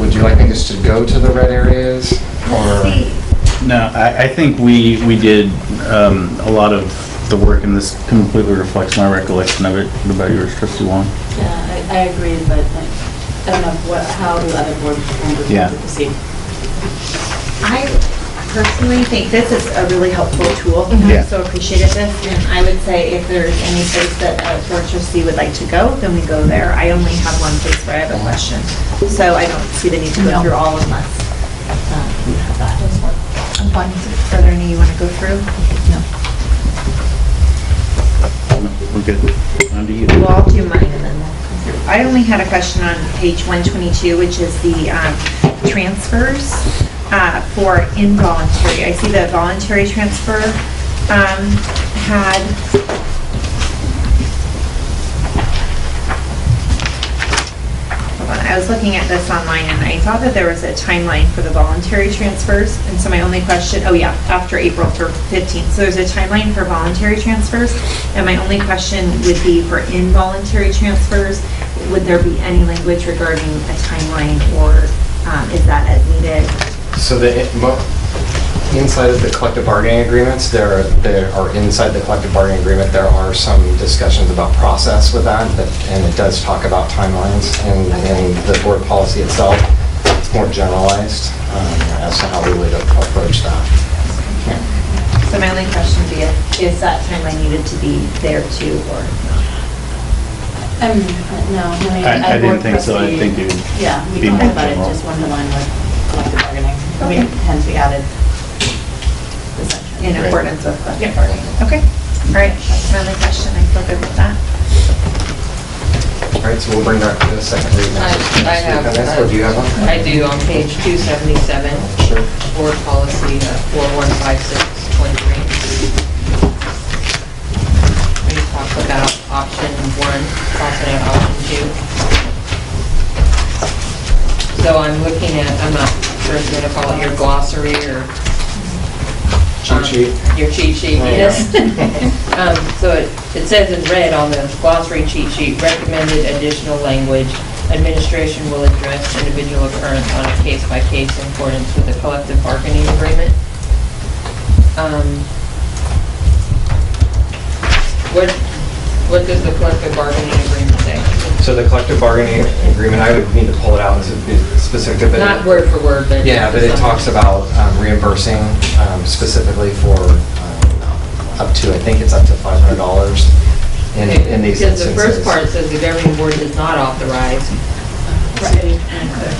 L: would you like me just to go to the red areas, or?
F: No, I think we did a lot of the work, and this completely reflects my recollection of it. What about yours, Trustee Wong?
J: Yeah, I agree, but I don't know how do other board members proceed?
A: I personally think this is a really helpful tool.
F: Yeah.
A: I'm so appreciative of this, and I would say if there's any place that a board trustee would like to go, then we go there. I only have one place where I have a question, so I don't see the need to go through all unless you have that. I'm fine. Are there any you want to go through? No.
F: We're good. On to you.
A: Well, I'll do mine and then we'll come through. I only had a question on page 122, which is the transfers for involuntary. I see the voluntary transfer had I was looking at this online and I thought that there was a timeline for the voluntary transfers, and so my only question, oh yeah, after April 15th. So there's a timeline for voluntary transfers, and my only question would be for involuntary transfers, would there be any language regarding a timeline, or is that as needed?
L: So inside of the collective bargaining agreements, there are inside the collective bargaining agreement, there are some discussions about process with that, and it does talk about timelines, and the board policy itself, it's more generalized as to how we would approach that.
A: So my only question would be, is that timeline needed to be there too, or not?
J: No,
F: I didn't think so. I think it would
J: yeah, we
F: be
J: talked
F: more
J: about it,
F: general.
J: just one to line with collective bargaining. We hence we added the section.
A: In accordance with collective bargaining. Okay. All right. That's my only question. I feel good with that.
L: All right, so we'll bring that to the second read next week.
I: I have.
L: Or do you have one?
I: I do, on page 277.
L: Sure.
I: Board policy 415623. We talk about option 1, crossing out option 2. So I'm looking at, I'm not sure if you're going to call it your glossary or
L: Cheat sheet.
I: your cheat sheet, yes. So it says in red on the glossary cheat sheet, recommended additional language. Administration will address individual occurrence on a case-by-case in accordance with the collective bargaining agreement. What does the collective bargaining agreement say?
L: So the collective bargaining agreement, I would need to pull it out to be specific. But
I: Not word for word, but.
L: yeah, but it talks about reimbursing specifically for up to, I think it's up to $500 in these
I: Because
L: instances.
I: the first part says the governing board does not authorize.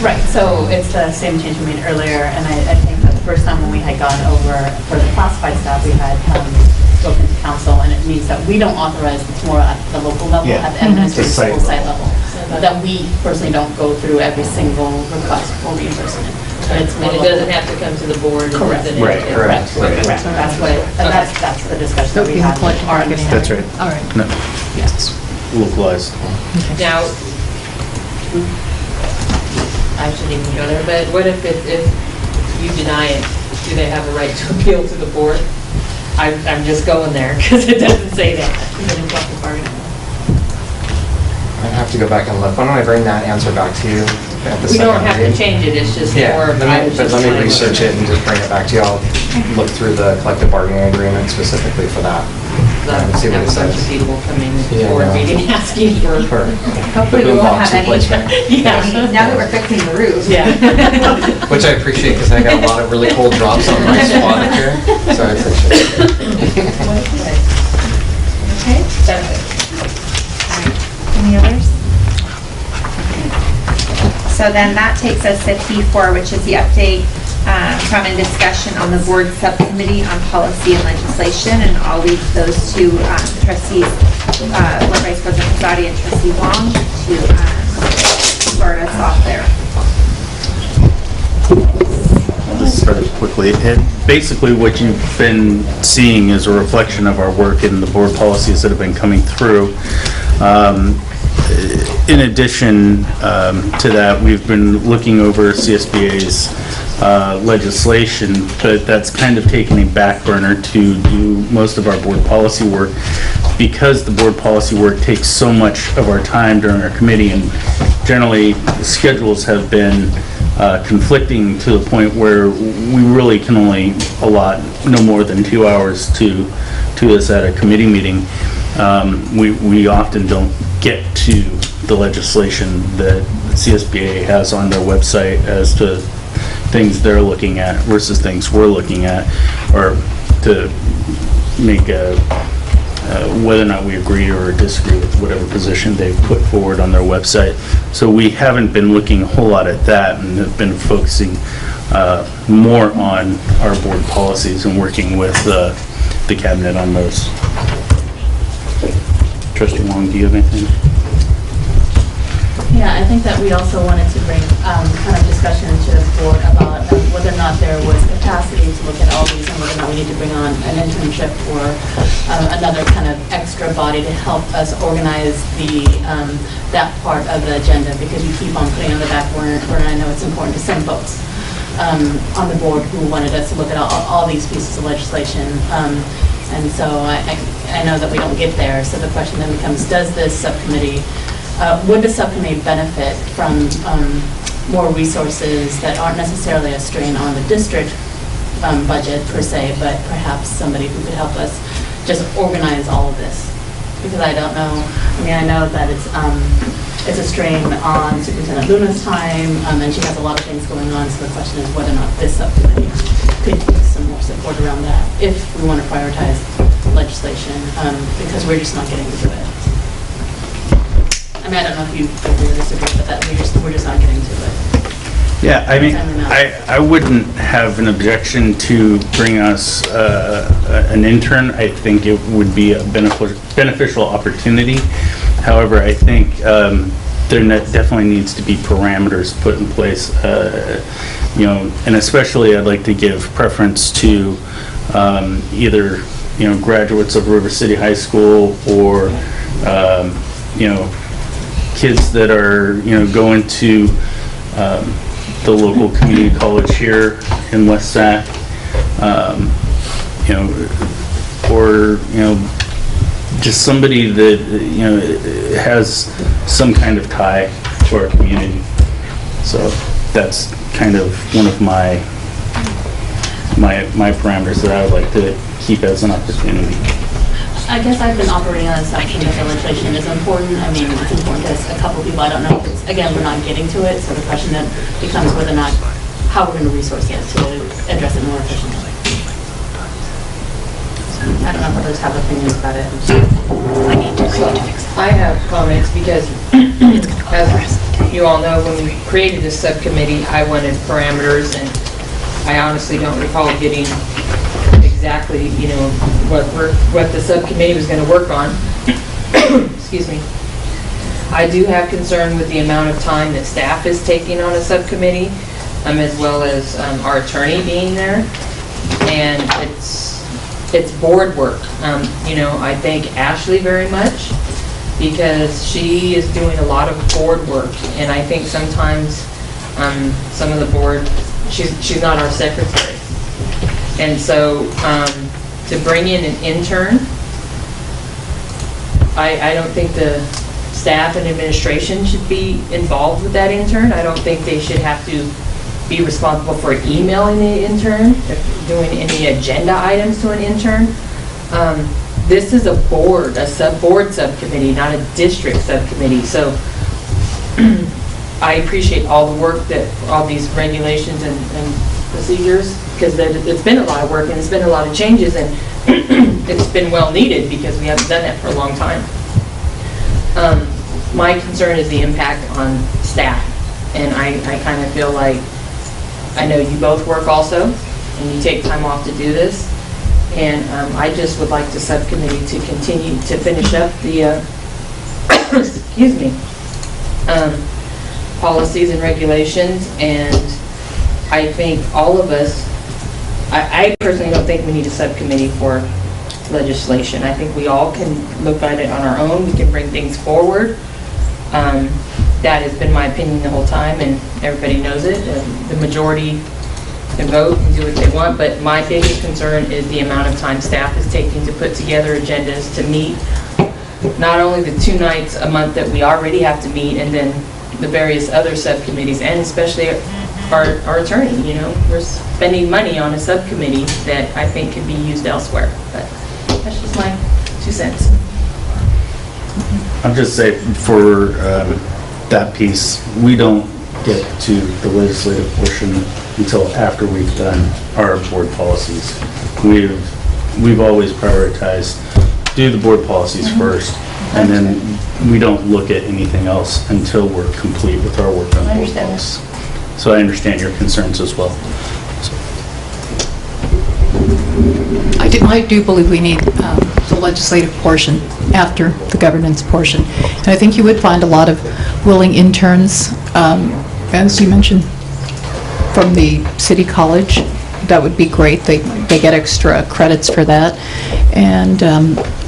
J: Right, so it's the same change we made earlier, and I think that the first time when we had gone over for the classified staff, we had spoken to council, and it means that we don't authorize, it's more at the local level,
F: Yeah.
J: at the administrative
F: The site
J: school site level. That we personally don't go through every single request for reimbursement. But it's more
I: And it
J: local.
I: doesn't have to come to the board.
J: Correct.
F: Right, correct.
J: Correct. So that's what, that's the discussion that we had. Our understanding.
F: That's right.
H: All right.
F: No, it's localized.
I: Now, I shouldn't even go there, but what if you deny it, do they have a right to appeal to the board? I'm just going there because it doesn't say that.
L: I'd have to go back and look. Why don't I bring that answer back to you at the
I: We
L: second
I: don't have to
L: read?
I: change it, it's just
L: Yeah,
I: more of.
L: but let me research it and just bring it back to you. I'll look through the collective bargaining agreement specifically for that. And see what it
I: Have a bunch of
L: says.
I: people come in
L: Yeah,
I: for a
L: no.
I: meeting asking for.
A: Hopefully we won't have any,
I: Yeah.
A: now that we're fixing the roof.
I: Yeah.
L: Which I appreciate because I got a lot of really cold drops on my spot up here, so I appreciate it.
A: Okay.
I: That's it.
A: Any others? So then that takes us to T4, which is the update from a discussion on the board subcommittee on policy and legislation, and I'll leave those two trustees, Board Vice President Pizzotti and Trustee Wong, to start us off there.
F: I'll just start quickly. And basically what you've been seeing is a reflection of our work in the board policies that have been coming through. In addition to that, we've been looking over CSBA's legislation, but that's kind of taken a back burner to do most of our board policy work, because the board policy work takes so much of our time during our committee, and generally schedules have been conflicting to the point where we really can only allot no more than 2 hours to this at a committee meeting. We often don't get to the legislation that CSBA has on their website as to things they're looking at versus things we're looking at, or to make whether or not we agree or disagree with whatever position they've put forward on their website. So we haven't been looking a whole lot at that, and have been focusing more on our board policies and working with the cabinet on those. Trustee Wong, do you have anything?
C: Yeah, I think that we also wanted to bring kind of discussion into this board about whether or not there was capacity to look at all these, and whether or not we need to bring on an internship or another kind of extra body to help us organize the that part of the agenda, because we keep on putting on the back burner, and I know it's important to some folks on the board who wanted us to look at all these pieces of legislation. And so I know that we don't get there, so the question then becomes, does this subcommittee, would the subcommittee benefit from more resources that aren't necessarily a strain on the district budget per se, but perhaps somebody who could help us just organize all of this? Because I don't know, I mean, I know that it's a strain on Superintendent Luna's time, and she has a lot of things going on, so the question is whether or not this subcommittee could use some more support around that if we want to prioritize legislation, because we're just not getting to it. I mean, I don't know if you agree or disagree, but that we're just not getting to it.
F: Yeah, I mean, I wouldn't have an objection to bring us an intern. I think it would be a beneficial opportunity. However, I think there definitely needs to be parameters put in place, you know, and especially I'd like to give preference to either, you know, graduates of River City High School, or, you know, kids that are, you know, going to the local community college here in Westacre, you know, or, you know, just somebody that, you know, has some kind of tie to our community. So that's kind of one of my parameters that I would like to keep as an opportunity.
C: I guess I've been operating on the assumption that the legislation is important. I mean, it's important to a couple people. I don't know if it's, again, we're not getting to it, so the question then becomes whether or not, how we're going to resource it to address it more efficiently. I don't know if others have opinions about it.
I: I have comments because, as you all know, when we created this subcommittee, I wanted parameters, and I honestly don't recall getting exactly, you know, what the subcommittee was going to work on. Excuse me. I do have concern with the amount of time that staff is taking on a subcommittee, as well as our attorney being there, and it's board work. You know, I thank Ashley very much, because she is doing a lot of board work, and I think sometimes some of the board, she's not our secretary. And so to bring in an intern, I don't think the staff and administration should be involved with that intern. I don't think they should have to be responsible for emailing the intern, doing any agenda items to an intern. This is a board, board subcommittee, not a district subcommittee. So I appreciate all the work that all these regulations and procedures, because it's been a lot of work and it's been a lot of changes, and it's been well needed because we haven't done that for a long time. My concern is the impact on staff. And I kind of feel like, I know you both work also, and you take time off to do this. And I just would like the subcommittee to continue to finish up the, excuse me, policies and regulations. And I think all of us, I personally don't think we need a subcommittee for legislation. I think we all can look at it on our own. We can bring things forward. That has been my opinion the whole time, and everybody knows it. The majority can vote and do what they want, but my biggest concern is the amount of time staff is taking to put together agendas to meet not only the 2 nights a month that we already have to meet, and then the various other subcommittees, and especially our attorney. You know, we're spending money on a subcommittee that I think could be used elsewhere. But that's just my 2 cents.
F: I'll just say for that piece, we don't get to the legislative portion until after we've done our board policies. We've always prioritized do the board policies first, and then we don't look at anything else until we're complete with our work on board policies. So I understand your concerns as well.
H: I do believe we need the legislative portion after the governance portion. And I think you would find a lot of willing interns, as you mentioned, from the city college. That would be great. They get extra credits for that. And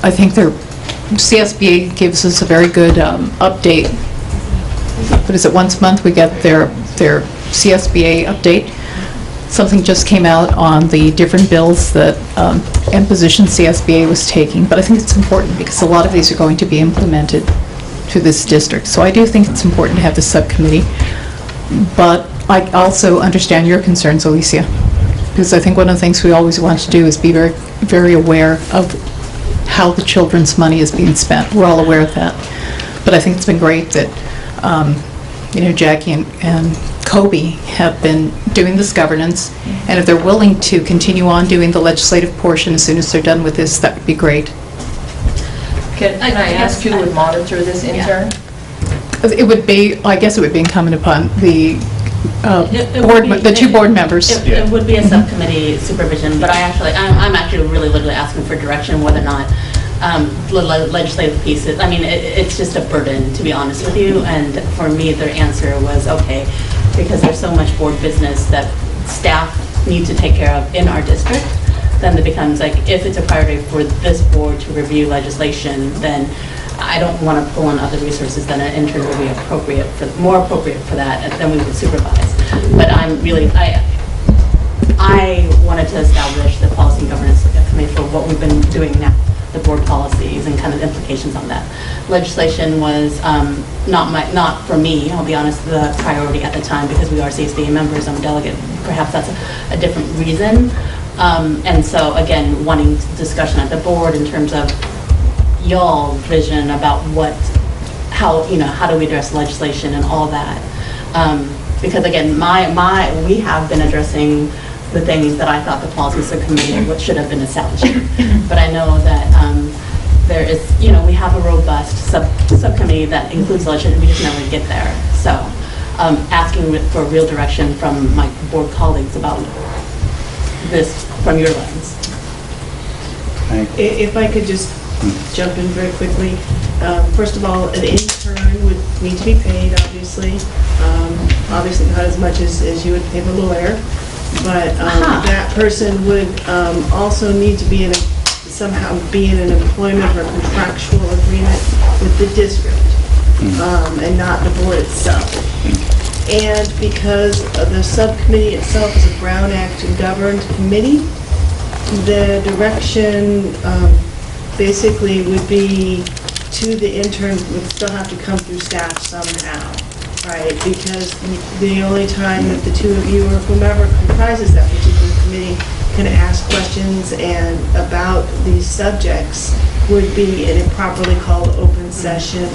H: I think their CSBA gives us a very good update. What is it, once a month we get their CSBA update. Something just came out on the different bills that and positions CSBA was taking, but I think it's important because a lot of these are going to be implemented to this district. So I do think it's important to have the subcommittee, but I also understand your concerns, Alicia, because I think one of the things we always want to do is be very, very aware of how the children's money is being spent. We're all aware of that, but I think it's been great that Jackie and Kobe have been doing this governance, and if they're willing to continue on doing the legislative portion as soon as they're done with this, that would be great.
I: Can I ask who would monitor this intern?
H: It would be, I guess it would be incumbent upon the the 2 board members.
P: It would be a subcommittee supervision, but I'm actually really literally asking for direction whether or not legislative pieces. I mean, it's just a burden, to be honest with you. And for me, their answer was okay, because there's so much board business that staff need to take care of in our district. Then it becomes like, if it's a priority for this board to review legislation, then I don't want to pull on other resources. Then an intern will be more appropriate for that, and then we would supervise. But I wanted to establish the policy and governance committee for what we've been doing now, the board policies and kind of implications on that. Legislation was not for me, I'll be honest, the priority at the time, because we are CSBA members, I'm a delegate. Perhaps that's a different reason. And so again, wanting discussion at the board in terms of y'all vision about how do we address legislation and all that. Because again, we have been addressing the things that I thought the policy subcommittee should have been establishing. But I know that there is, we have a robust subcommittee that includes legislation, we just never get there. So asking for real direction from my board colleagues about this from your lens.
G: If I could just jump in very quickly. First of all, an intern would need to be paid, obviously. Obviously not as much as you would pay the lawyer. But that person would also need to be somehow be in an employment or contractual agreement with the district and not the board itself. And because the subcommittee itself is a Brown Act governed committee, the direction basically would be to the intern would still have to come through staff somehow. Right, because the only time that the 2 of you or whomever comprises that particular committee can ask questions and about these subjects would be in a properly called open session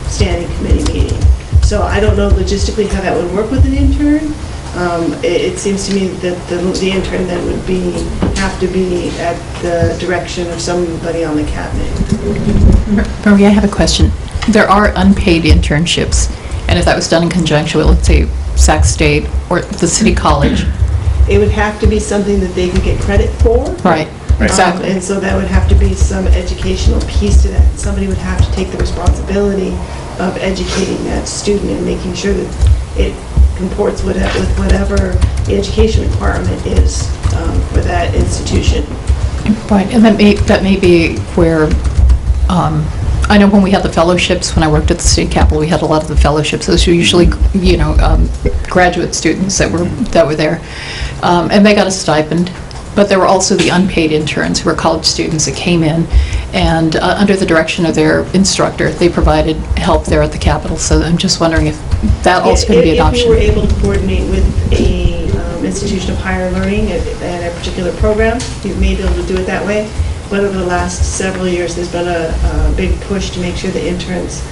G: standing committee meeting. So I don't know logistically how that would work with an intern. It seems to me that the intern then would have to be at the direction of somebody on the cabinet.
H: Maria, I have a question. There are unpaid internships. And And if that was done in conjunction with, let's say, Sac State or the City College?
Q: It would have to be something that they could get credit for.
H: Right, exactly.
Q: And so that would have to be some educational piece to that. Somebody would have to take the responsibility of educating that student and making sure that it comports with whatever the education requirement is for that institution.
H: Right, and that may be where, I know when we had the fellowships, when I worked at the state capitol, we had a lot of the fellowships. Those were usually, graduate students that were there. And they got a stipend, but there were also the unpaid interns who were college students that came in, and under the direction of their instructor, they provided help there at the Capitol. So I'm just wondering if that also could be an option.
Q: If you were able to coordinate with a institution of higher learning at a particular program, you may be able to do it that way. But over the last several years, there's been a big push to make sure the interns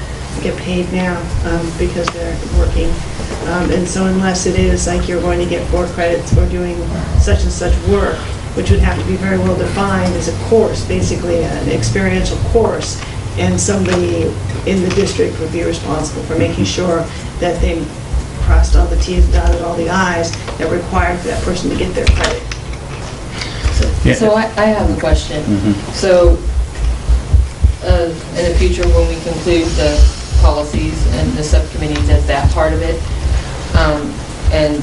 Q: get paid now because they're working. And so unless it is like you're going to get 4 credits for doing such and such work, which would have to be very well defined as a course, basically an experiential course, and somebody in the district would be responsible for making sure that they crossed all the T's and dotted all the I's that were required for that person to get their credit.
N: So I have a question. So in the future, when we conclude the policies and the subcommittees as that part of it, and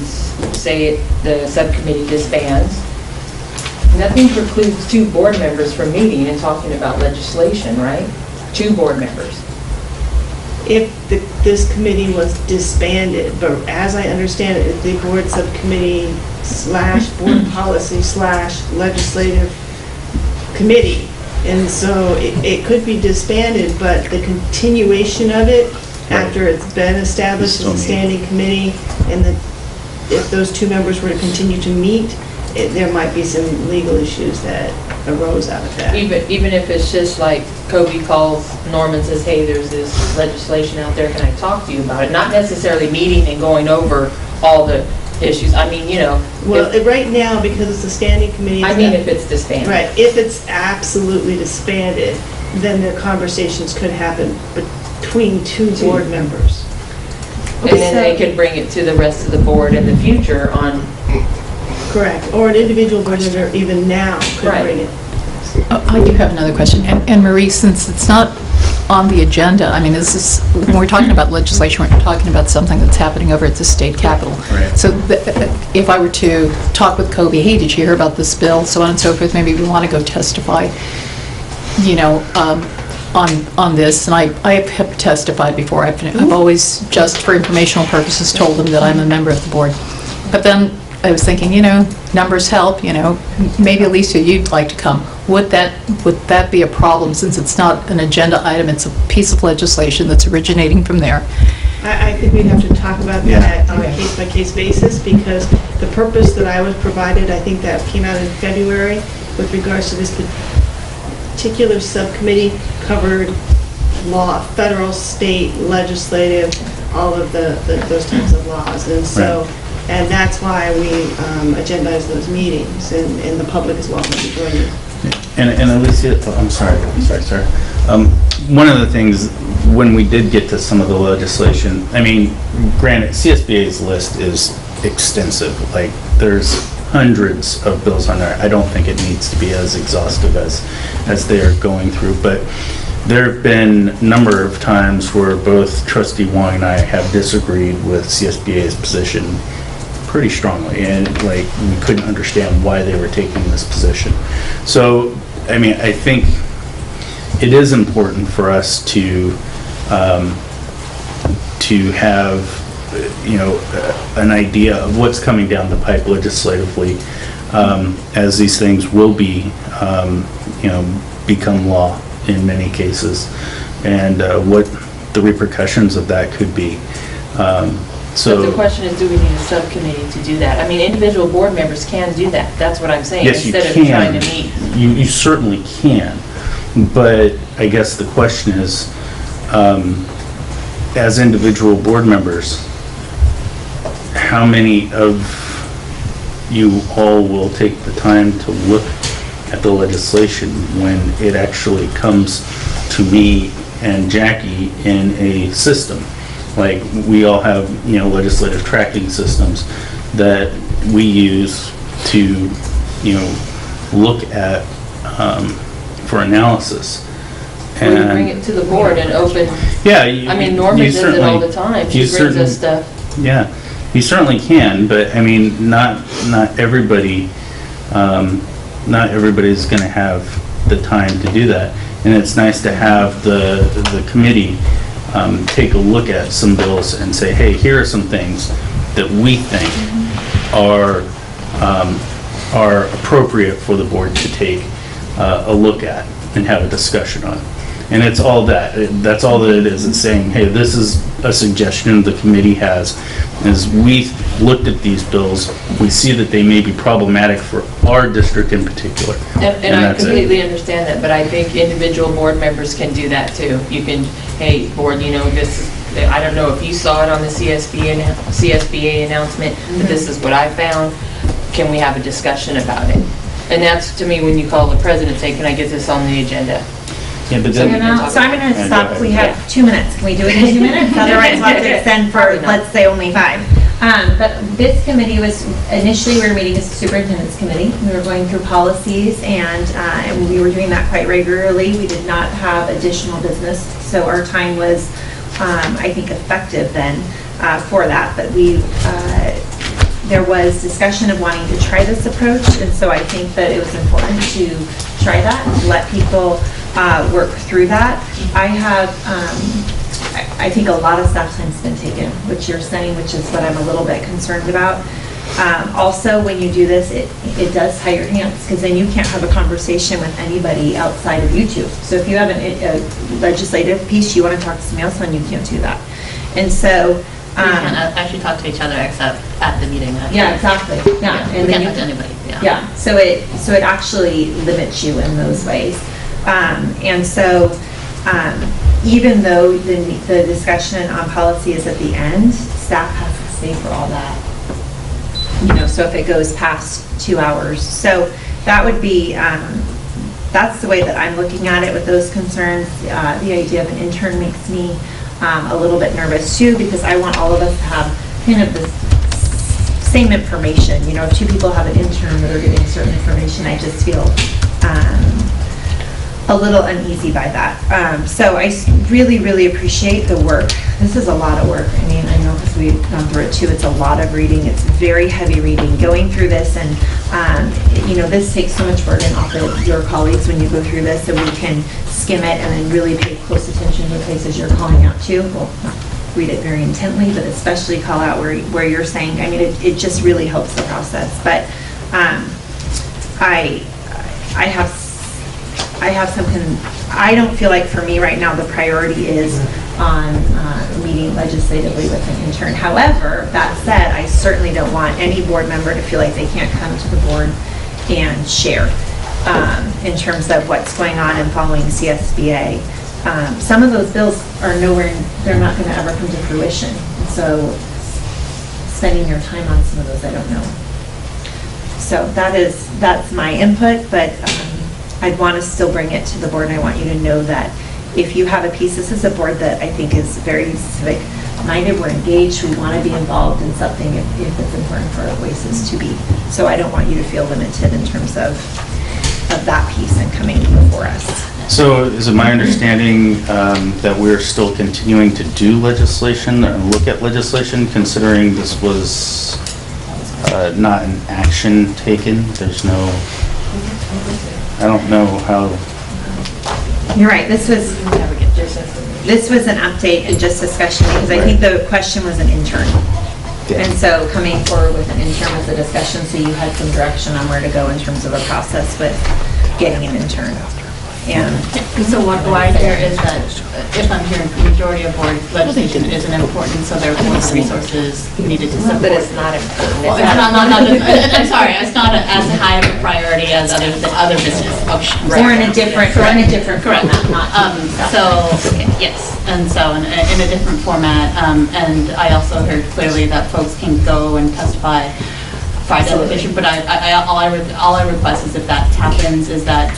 N: say the subcommittee disbands, nothing precludes 2 board members from meeting and talking about legislation, right? 2 board members.
Q: If this committee was disbanded, but as I understand it, the board subcommittee / board policy / legislative committee, and so it could be disbanded, but the continuation of it after it's been established as a standing committee, and if those 2 members were to continue to meet, there might be some legal issues that arose out of that.
N: Even if it's just like Kobe calls Norm and says, hey, there's this legislation out there, can I talk to you about it? Not necessarily meeting and going over all the issues. I mean,
Q: Well, right now, because it's a standing committee.
N: I mean if it's disbanded.
Q: Right. If it's absolutely disbanded, then the conversations could happen between 2 board members.
N: And then they could bring it to the rest of the board in the future on...
Q: Correct. Or an individual board member even now could bring it.
H: I do have another question. And Marie, since it's not on the agenda, I mean, this is, when we're talking about legislation, we're talking about something that's happening over at the state capitol.
F: Right.
H: So if I were to talk with Kobe, hey, did you hear about this bill, so on and so forth, maybe we want to go testify, on this, and I have testified before. I've always, just for informational purposes, told them that I'm a member of the board. But then I was thinking, numbers help, maybe Alicia, you'd like to come. Would that be a problem, since it's not an agenda item, it's a piece of legislation that's originating from there?
Q: I think we'd have to talk about that on a case-by-case basis, because the purpose that I was provided, I think that came out in February, with regards to this particular subcommittee, covered law, federal, state, legislative, all of those types of laws. And so, and that's why we agendize those meetings, and the public is welcome to join you.
F: And Alicia, I'm sorry. One of the things, when we did get to some of the legislation, I mean, granted, CSBA's list is extensive. Like, there's hundreds of bills on there. I don't think it needs to be as exhaustive as they are going through, but there have been a number of times where both Trustee Wong and I have disagreed with CSBA's position pretty strongly, and we couldn't understand why they were taking this position. So, I mean, I think it is important for us to have an idea of what's coming down the pipe legislatively, as these things will be become law in many cases, and what the repercussions of that could be.
N: So the question is, do we need a subcommittee to do that? I mean, individual board members can do that. That's what I'm saying.
F: Yes,
N: instead
F: you
N: of trying to meet.
F: You certainly can, but I guess the question is, as individual board members, how many of you all will take the time to look at the legislation when it actually comes to me and Jackie in a system? Like, we all have, legislative tracking systems that we use to, look at for analysis.
N: When you bring it to the board and open,
F: Yeah.
N: I mean, Norma does it all the time. She brings us stuff.
F: Yeah, you certainly can, but I mean, not everybody, not everybody's going to have the time to do that. And it's nice to have the committee take a look at some bills and say, hey, here are some things that we think are appropriate for the board to take a look at and have a discussion on. And it's all that. That's all that it is. It's saying, hey, this is a suggestion the committee has. As we looked at these bills, we see that they may be problematic for our district in particular.
N: And I completely understand that, but I think individual board members can do that too. You can, hey, board, this, I don't know if you saw it on the CSBA announcement, but this is what I found. Can we have a discussion about it? And that's, to me, when you call the president, say, can I get this on the agenda?
F: Yeah, but
A: So I'm going to stop. We have 2 minutes. Can we do it in 2 minutes? Otherwise, we'll have to extend for, let's say, only 5. But this committee was, initially we were meeting as the superintendent's committee. We were going through policies and we were doing that quite regularly. We did not have additional business. So our time was, I think, effective then for that. But there was discussion of wanting to try this approach. And so I think that it was important to try that and to let people work through that. I have, I think a lot of staff time's been taken, which you're saying, which is what I'm a little bit concerned about. Also, when you do this, it does tie your hands, because then you can't have a conversation with anybody outside of you two. So if you have a legislative piece, you want to talk to somebody else, then you can't do that. And so
P: we can't actually talk to each other except at the meeting. Actually.
A: Yeah, exactly. Yeah,
P: and we can't talk to anybody.
A: Yeah. So it actually limits you in those ways. And so even though the discussion on policy is at the end, staff has to stay for all that. So if it goes past 2 hours. So that would be, that's the way that I'm looking at it with those concerns. The idea of an intern makes me a little bit nervous too, because I want all of us to have kind of the same information. If 2 people have an intern that are getting certain information, I just feel a little uneasy by that. So I really, really appreciate the work. This is a lot of work. I mean, I know because we've gone through it too, it's a lot of reading. It's very heavy reading. Going through this and, this takes so much burden off of your colleagues when you go through this, so we can skim it and then really pay close attention to the places you're calling out to. Well, not read it very intently, but especially call out where you're saying, I mean, it just really helps the process. But I have some, I don't feel like for me right now the priority is on meeting legislatively with an intern. However, that said, I certainly don't want any board member to feel like they can't come to the board and share in terms of what's going on and following CSBA. Some of those bills are nowhere, they're not going to ever come to fruition. And so spending your time on some of those, I don't know. So that's my input, but I'd want to still bring it to the board, and I want you to know that if you have a piece, this is a board that I think is very civic-minded, we're engaged, we want to be involved in something if it's important for our voices to be. So I don't want you to feel limited in terms of that piece and coming before us.
F: So is it my understanding that we're still continuing to do legislation and look at legislation, considering this was not an action taken? There's no, I don't know how.
A: You're right, this was an update and just discussion, because I think the question was an intern. And so coming forward with an intern was a discussion, so you had some direction on where to go in terms of a process with getting an intern. And
P: so what I hear is that, if I'm hearing the majority of board legislation isn't important, so therefore the resources needed to support.
N: But it's not important.
P: Well, it's not, I'm sorry, it's not as high of a priority as other business.
A: Or in a different format.
P: Yes, and so in a different format. And I also heard clearly that folks can go and testify for identification, but all I request is if that happens, is that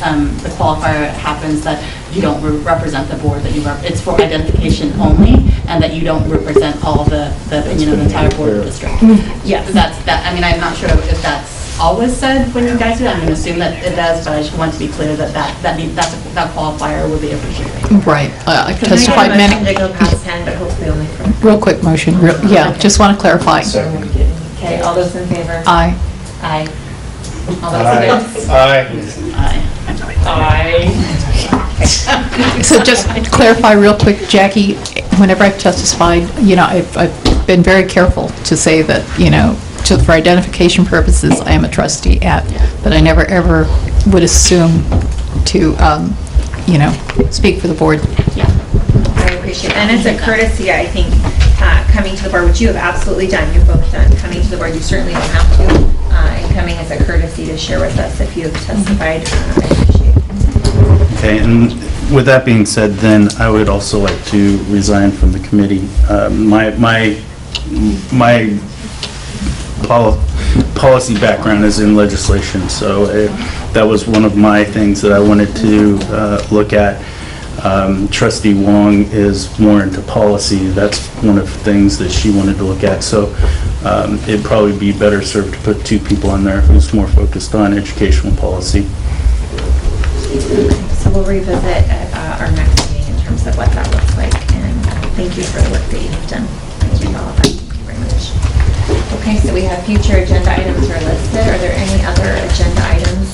P: the qualifier happens that you don't represent the board, that it's for identification only, and that you don't represent all the the entire board of district. Yes, that. I mean, I'm not sure if that's always said when you guys do that. I'm going to assume that it does, but I just want to be clear that that qualifier would be appreciated.
H: Right. I testified many.
A: To go past 10, but hopefully only for.
H: Real quick motion. Yeah, just want to clarify.
A: Okay, all those in favor?
H: Aye.
A: Aye. All those against?
H: So just clarify real quick, Jackie, whenever I've testified, I've been very careful to say that, for identification purposes, I am a trustee but I never ever would assume to, speak for the board.
A: Yeah, I appreciate it. And it's a courtesy, I think, coming to the board, which you have absolutely done, you've both done. Coming to the board, you certainly don't have to. And coming as a courtesy to share with us if you have testified, I appreciate it.
F: Okay, and with that being said, then I would also like to resign from the committee. My policy background is in legislation, so that was one of my things that I wanted to look at. Trustee Wong is more into policy. That's one of the things that she wanted to look at. So it'd probably be better served to put two people on there who's more focused on educational policy.
A: So we'll revisit at our next meeting in terms of what that looks like. And thank you for the work that you've done. Thank you for all of that. Thank you very much. Okay, so we have future agenda items are listed. Are there any other agenda items?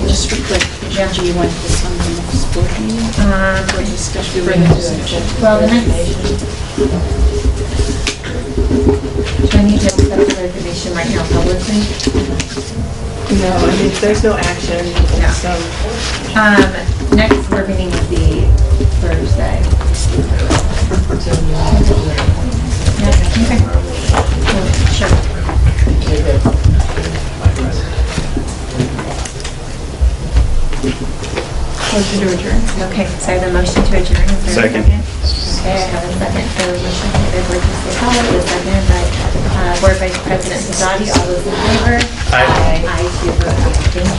P: Just real quick, do you want this on the next board meeting?
A: For discussion. Well, the next. Do I need to accept the resignation right now publicly?
Q: No, I mean, there's no action.
A: No.
Q: So.
A: Next board meeting would be Thursday. Yeah, okay. Sure. Motion to adjourn. Okay, so I have a motion to adjourn. Is there a
F: Second.
A: Okay, I have a second. So the motion by Board Trustee Howard is seconded by Board Vice President Zadi. All those in favor?
F: Aye.
A: Aye. Aye to vote. Thank you.